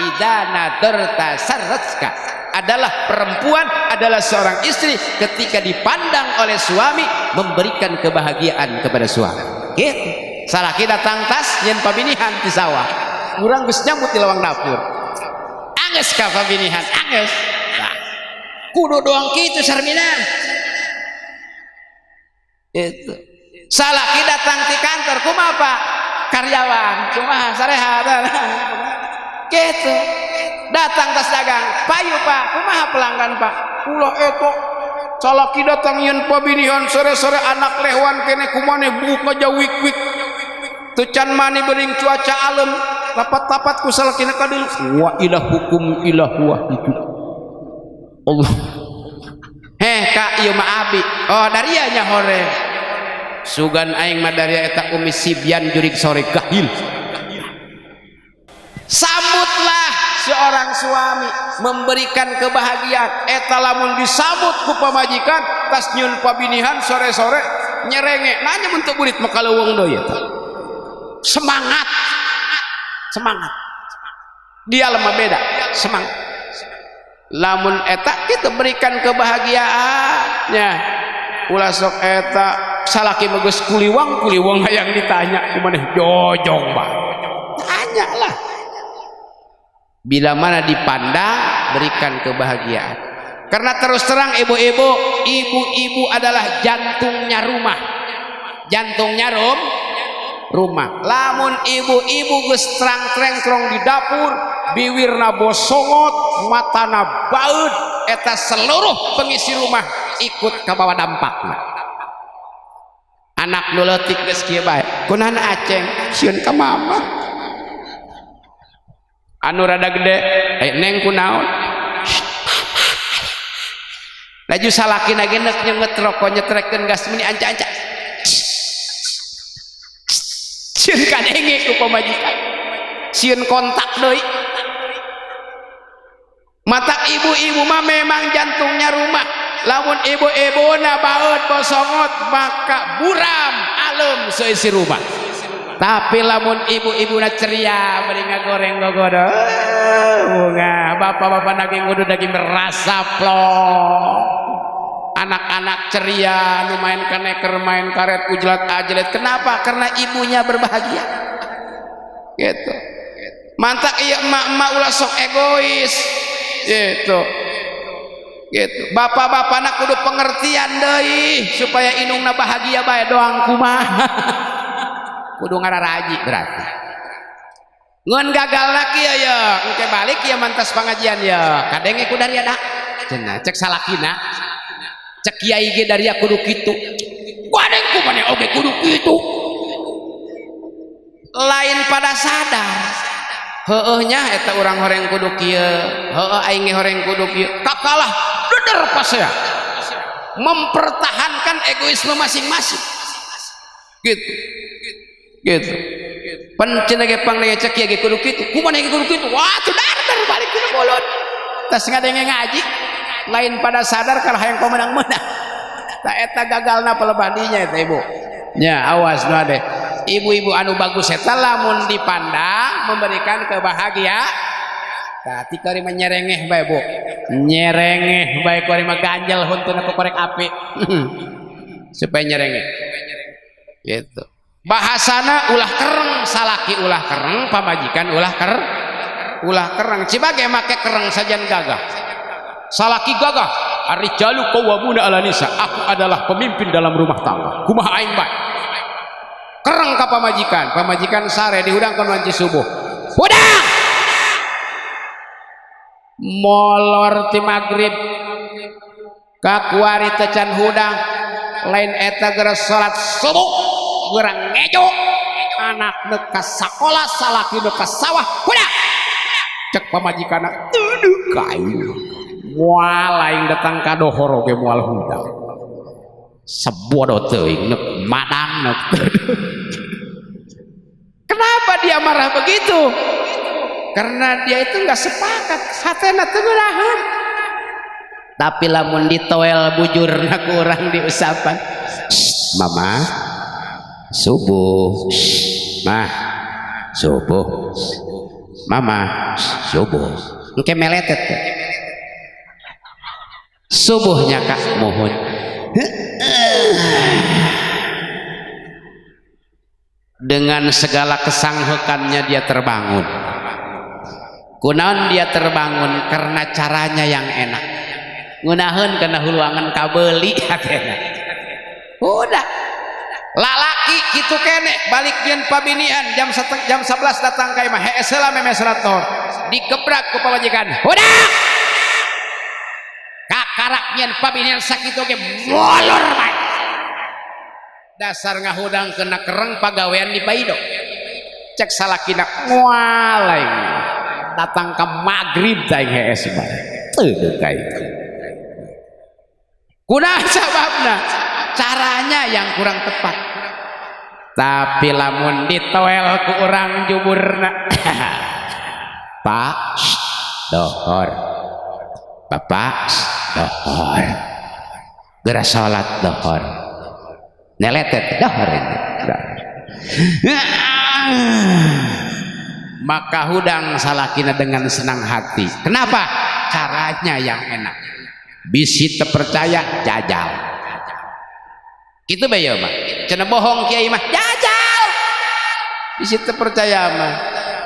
idana darta sarratska adalah perempuan adalah seorang istri ketika dipandang oleh suami memberikan kebahagiaan kepada suami gitu salaki datang tas nyen pabinihan di sawah urang geus nyambut di lawang dapur angges ka pabinihan angges nah, kudu doang kitu sarmina itu salaki datang di kantor kumaha Pak karyawan kumaha sareha gitu datang tas dagang payu Pak kumaha pelanggan Pak ulah eto salaki datang yen pabinihan sore-sore anak lehwan kene kumane buka jawik-wik teu can mani beuring cuaca alem lapat-lapat ku salakina kadul wa ilahukum ilahu wahid Allah Kak ieu mah abi oh daria nya hore sugan aing mah daria eta umi sibyan jurig sore gahil sambutlah seorang suami memberikan kebahagiaan eta lamun disambut ku pamajikan tas nyun pabinihan sore-sore nyerenge nanya bentuk burit makaleuweung deui eta semangat semangat dia lemah beda semangat lamun eta kita berikan kebahagiaannya ulah sok eta salaki bagus kuliwang hayang ditanya kumaneh jojong Pak tanyalah bila mana dipandang berikan kebahagiaan karena terus terang ibu-ibu adalah jantungnya rumah lamun ibu-ibu geus terang-terang di dapur biwirna bosongot matana baeud eta seluruh pengisi rumah ikut ke bawah dampakna anak nu leutik geus kieu bae kunaha aceng sieun ka mama anu rada gede neng kunaon laju salakina ge neuk nyeungeut rokok nyetrekeun gas meni anca-anca sieun kadenge ku pamajikan sieun kontak deui mata ibu-ibu mah memang jantungnya rumah lamun ibu-ibuna baeud bosongot maka buram alem seisi rumah tapi lamun ibu-ibuna ceria beri ngagoreng gogodo bunga bapak-bapak daging kudu daging berasa plong anak-anak ceria nu main kaneker main karet ujlat ajlet kenapa karena ibunya berbahagia gitu mantak iya emak-emak ulah sok egois gitu bapak-bapak nak kudu pengertian deui supaya indungna bahagia bae doang kumaha kudu ngararaji berarti ngun gagal laki ya engke balik ya mantas pengajian ya kadenge ku dari ada cenah cek salakina cek kiai ge dari kudu kitu kadeng ku mane oge kudu kitu lain pada sadar heueuhnya eta urang horeng kudu kieu heueuh aing ge horeng kudu kieu kakalah deder pasea mempertahankan egoisme masing-masing gitu pancen ge pangnege cek kieu ge kudu kitu kumaha ge kudu kitu wah teu dar balik ke mulut tas ngadenge ngaji lain pada sadar kalau hayang pemenang-menang ta eta gagalna pelebadinya eta ibu nya awas nu ade ibu-ibu anu bagus eta lamun dipandang memberikan kebahagiaan tah ti kari menyerengeh bae bu nyerengeh bae kari mah ganjel huntuna ku korek api supaya nyerengeh gitu. Bahasana ulah kereng, salaki ulah kereng, pamajikan ulah kereng. Cibage make kereng sajan gagah. Salaki gagah, ar-rijalu qawwamuna 'ala nisa. Aku adalah pemimpin dalam rumah tangga. Kumaha aing bae. Kereng ka pamajikan sare dihudangkeun wanci subuh. Hudang. Molor ti magrib ka kuari teu can hudang, lain eta geus salat subuh. Urang ngejo anak ka sakola, salaki ka sawah, hudang cek pamajikanna tuduh kain moal aing datang ka dohor oge moal hudang sebodoh teuing neuk madang neuk. Kenapa dia marah begitu? Karena dia itu enggak sepakat, hatena teu geuraheun. Tapi lamun ditoel bujurna ku urang diusapan, mama subuh, mah subuh, mama subuh, engke meletet subuhnya kak mohon. Dengan segala kesanghekannya dia terbangun. Kunaon dia terbangun? Karena caranya yang enak. Ngunaheun kana huluangan kabeli hatena. Udah lalaki gitu kene balik nyen pabinian jam 11 datang ka imah hees heula memes rator digebrak ku pamajikan udah kakarak nyen pabinian sakitu ge molor bae dasar ngahudang kena kereng pagawean di Baido cek salakina moal aing datang ka magrib teh hees bae teu kae kunaha sababna caranya yang kurang tepat. Tapi lamun ditoel ku urang juburna Pak dohor, Bapak dohor, geura salat dohor, neletet dohor ini. Maka hudang salakina dengan senang hati. Kenapa? Caranya yang enak. Bisi terpercaya jajal. Itu bayo mah cenah bohong kiai mah jajal bisi teu percaya mah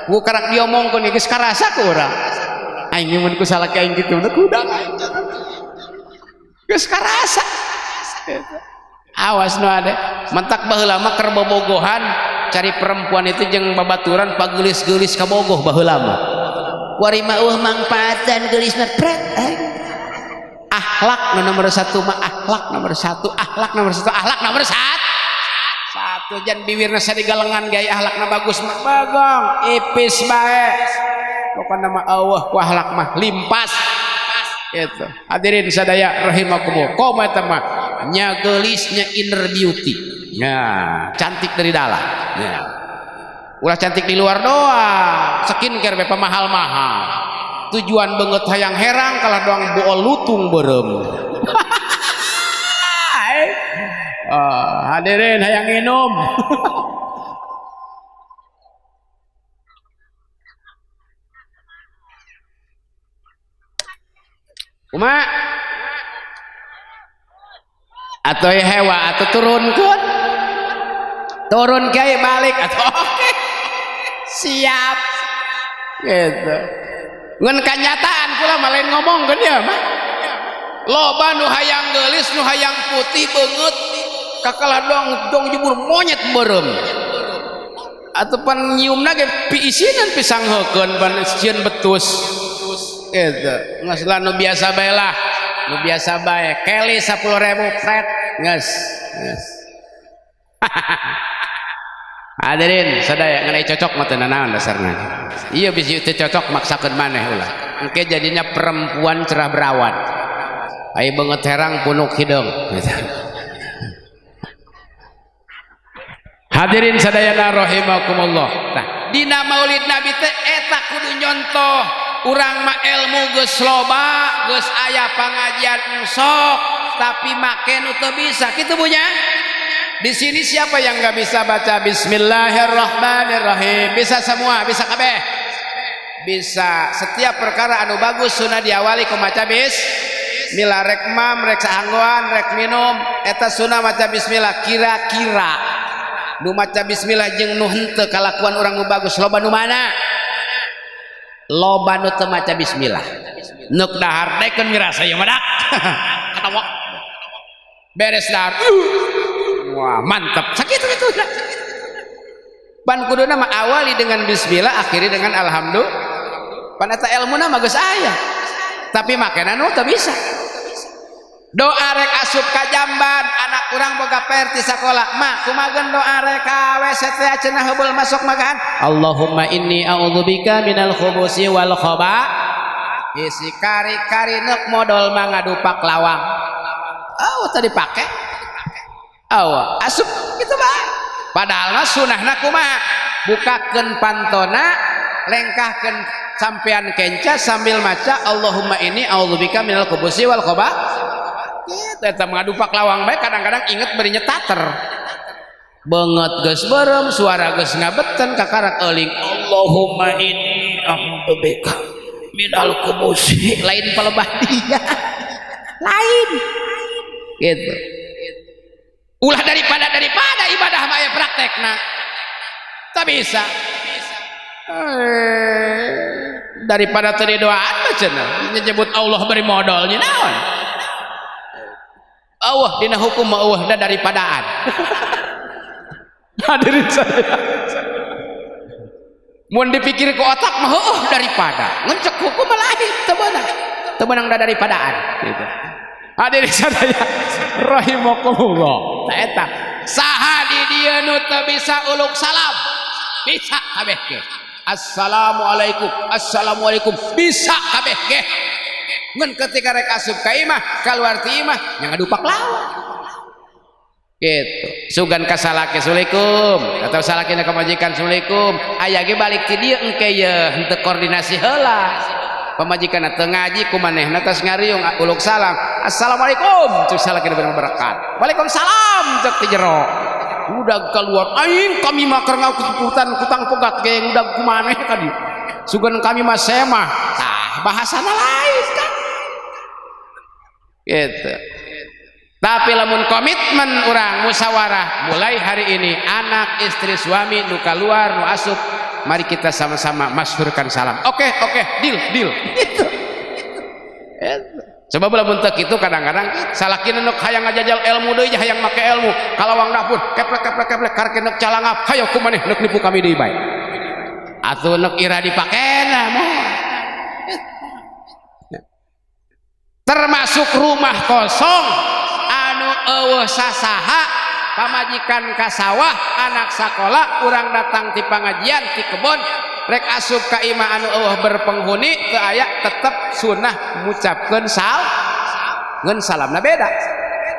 ku karak diomongkeun geus karasa ku urang aing mun ku salaki aing kitu teh kudang geus karasa awas nu ade mentak baheula mah keur bobogohan cari perempuan itu jeung babaturan pageulis-geulis ka bogoh baheula mah kuari mah mangpaatan geulisna pret akhlak nomor satu mah akhlak nomor satu jan bibirna sadigalengan gaya akhlakna bagus mah bagong ipis bae pokona mah eueuh ku akhlak mah limpas gitu. Hadirin sadaya rahimakumullah koma eta mah nya geulisnya inner beauty nah cantik dari dalam ya ulah cantik di luar doang skincare be pamahal-mahal tujuan banget hayang herang kalah doang bool lutung berem. Hadirin hayang minum. Uma atau hewa atau turun kiai balik atau oke siap gitu. Ngan kanyataan pula malain ngomong kan ya mah loba nu hayang geulis nu hayang putih beungeut kakala dong jebur monyet beureum atupan nyiumna ge piisinan pisang heukeun pan sieun betus gitu geus lah nu biasa bae lah nu biasa bae keli 10.000 pret geus hadirin sadaya nganai cocok mah teu naon dasarna iya bisi teu cocok maksakeun maneh ulah engke jadinya perempuan cerah berawan ai beungeut herang punuk hideung hadirin sadayana rahimakumullah nah dina maulid nabi teh eta kudu nyontoh urang mah ilmu geus loba geus aya pangajian sok tapi make nu teu bisa kitu punya. Di sini siapa yang nggak bisa baca Bismillahirrahmanirrahim? Bisa semua, bisa kabeh. Bisa setiap perkara anu bagus sunnah diawali ku maca bismillah rek mam rek sahanggoan rek minum eta sunnah maca bismillah kira-kira nu maca bismillah jeung nu henteu kalakuan urang nu bagus loba nu mana? Loba nu teu maca bismillah. Nuk dahar dekeun ngerasa ieu mah dak. Katawa. Beres dahar. Wah, mantap. Sakit itu. Pan kuduna mah awali dengan bismillah, akhiri dengan alhamdulillah. Pan eta ilmuna mah geus aya. Tapi makana nu teu bisa. Doa rek asup ka jamban, anak urang boga PR ti sakola. Mak, kumageun doa rek ka WC teh cenah heubeul masuk magahan. Allahumma inni a'udzubika minal khubusi wal isi kari-kari neuk modal mah ngadupak lawang. Oh, tadi pake. Oh, asup kitu bae. Padahal mah sunahna kumaha? Bukakeun pantona, lengkahkeun sampean kenca sambil maca Allahumma inni a'udzubika minal khubusi wal kita eta ngadupak lawang bae kadang-kadang inget beri nyetater banget geus berem suara geus ngabeten kakarak euling Allahumma inni a'udzubika minal khubusi lain pelebah dia lain gitu ulah daripada ibadah mah aya praktekna tak bisa daripada teu didoaan mah cenah nyebut Allah beri modal nya naon Allah dina hukum Allah dah daripadaan. Hadirin saya. Mun dipikir ke otak mah daripada. Ngecek hukum lain teu beunang da daripadaan gitu. Hadirin sadaya rahimakumullah. Tah eta saha di dieu nu teu bisa uluk salam? Bisa kabeh ge. Assalamualaikum bisa kabeh ge. Ngan ketika rek asup ka imah kaluar ti imah nya ngadupak lawan gitu sugan ka salaki assalamualaikum atau salakina ka majikan assalamualaikum aya ge balik ti dieu engke ye henteu koordinasi heula pamajikanna teu ngaji ku manehna tos ngariung uluk salam assalamualaikum cuk salakina bener berkat waalaikumsalam cuk ti jero udah keluar aing kami mah keur ngakuputan kutang pegat ge udah kumaneh tadi sugan kami mah semah tah bahasana lain kan gitu. Tapi lamun komitmen orang musyawarah mulai hari ini anak istri suami nu keluar nu asup mari kita sama-sama masyhurkan salam oke deal gitu. Coba lamun teu kitu kadang-kadang salakina nuk hayang ngajajal ilmu deui hayang make ilmu kalawang dapur keplek karek neuk calangap hayo kumaneh neuk nipu kami deui bae atuh neuk ira dipakena moal termasuk rumah kosong anu eueuh sasaha pamajikan ka sawah anak sakola urang datang ti pangajian ti kebon rek asup ka imah anu eueuh berpenghuni teu aya tetep sunah ngucapkeun ngeun salamna beda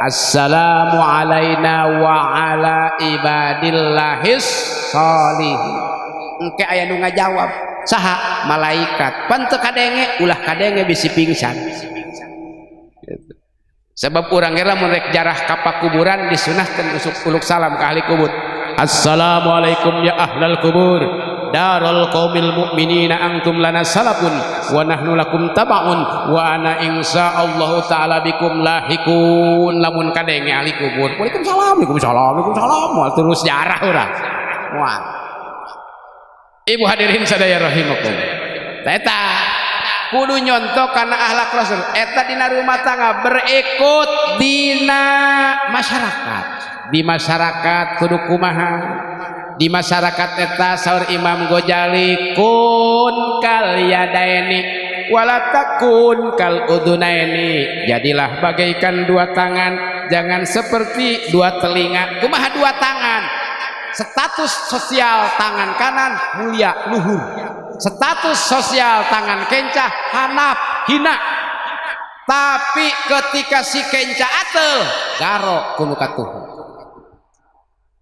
assalamu alaina wa ala ibadillahis sholihin engke aya nu ngajawab saha malaikat pan teu kadenge ulah kadenge bisi pingsan sebab urang ge lamun rek jarah ka pakuburan disunahkeun uluk salam ka ahli kubur assalamualaikum ya ahlal kubur darul qaumil mu'minina antum lana salafun wa nahnu lakum tabaun wa ana insyaallah taala bikum lahikun lamun kadenge ahli kubur waalaikumsalam terus jarah urang wah ibu hadirin sadaya rahimakumullah eta kudu nyontok karena akhlak Rasul eta dina rumah tangga berikut dina masyarakat di masyarakat kudu kumaha di masyarakat eta saur Imam Ghazali kun kal yadaini wala takun kal udunaini jadilah bagaikan dua tangan jangan seperti dua telinga kumaha dua tangan status sosial tangan kanan mulia luhur status sosial tangan kencah hanap hina tapi ketika si kencah atel garo kunu katuhu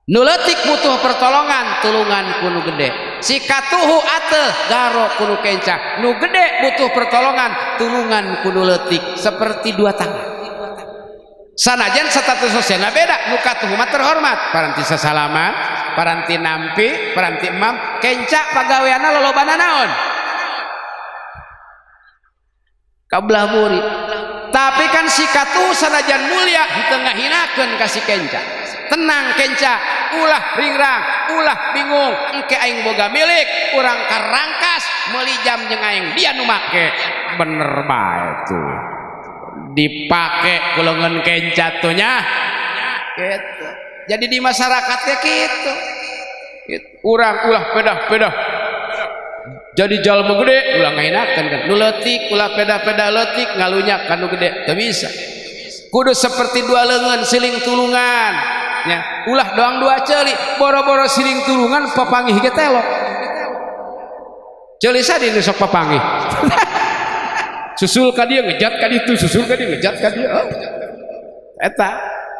nu leutik butuh pertolongan tulungan kunu gede si katuhu atel garo kunu kencah nu gede butuh pertolongan tulungan kunu leutik seperti dua tangan sanajan status sosialnya beda nu katuhu mah terhormat paranti sasalaman paranti nampi paranti imam kencak pagaweana lolobana naon kablah murid tapi kan si katuhu sanajan mulia henteu ngahinakeun ka si kencak tenang kenca ulah ringrang ulah bingung engke aing boga milik urang karangkas meuli jam jeung aing dia nu make bener bae tuh dipake kulengan kenca tuh nya gitu. Jadi di masyarakatnya gitu urang ulah pedah-pedah jadi jalma gede ulah ngainakeun kan nu leutik ulah pedah-pedah leutik ngalunya kan nu gede teu bisa kudu seperti dua leungeun siling tulungan nya ulah doang dua ceuli boro-boro siling tulungan papanggih ge telok ceuli sadi nu sok papanggih susul ka dieu ngejat ka ditu susul ka dieu ngejat ka dieu eta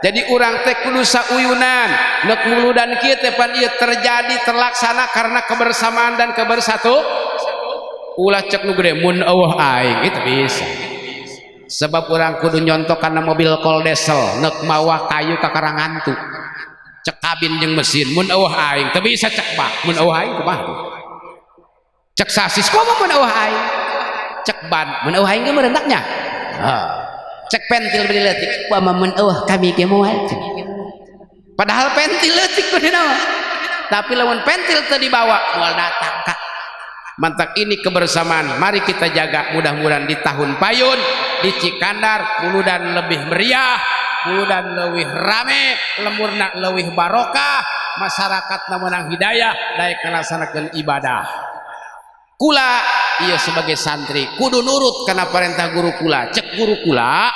jadi urang teh kudu sauyunan neuk muludan kieu teh pan ieu terjadi terlaksana karena kebersamaan dan kebersatu ulah cek nu gede mun eueuh aing itu bisa sebab urang kudu nyontok kana mobil kol diesel neuk mawa kayu ka karangantu cek kabin jeung mesin mun eueuh aing teu bisa cek bak mun eueuh aing kumaha cek sasis kumaha mun eueuh aing cek ban mun eueuh aing ge meurendaknya cek pentil beli leutik mun eueuh kami ge moal padahal pentil leutik kudu naon tapi lamun pentil teu dibawa moal datang ka mantak ini kebersamaan mari kita jaga mudah-mudahan di tahun payun di Cikandar muludan lebih meriah muludan leuwih rame lemurna leuwih barokah masyarakat menang hidayah daek ngalaksanakeun ibadah kula iya sebagai santri kudu nurut karena perintah guru kula cek guru kula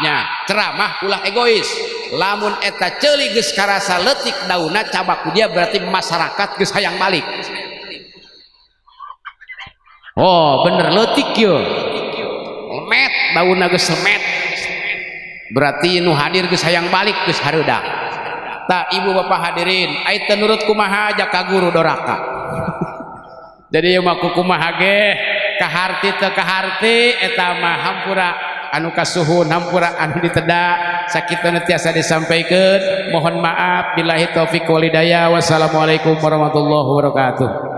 nya ceramah ulah egois lamun eta ceuli geus karasa leutik daunna cabak ku dia berarti masyarakat geus hayang balik oh bener leutik yeuh lemet daunna geus lemet berarti nu hadir geus hayang balik geus hareudak tah ibu bapak hadirin ait teu nurut kumaha aja ka guru doraka jadi mah kumaha ge kaharti teu kaharti eta mah hampura anu kasuhun hampura anu diteda sakitu tiasa disampaikeun mohon maaf billahi taufik wal hidayah wassalamualaikum warahmatullahi wabarakatuh.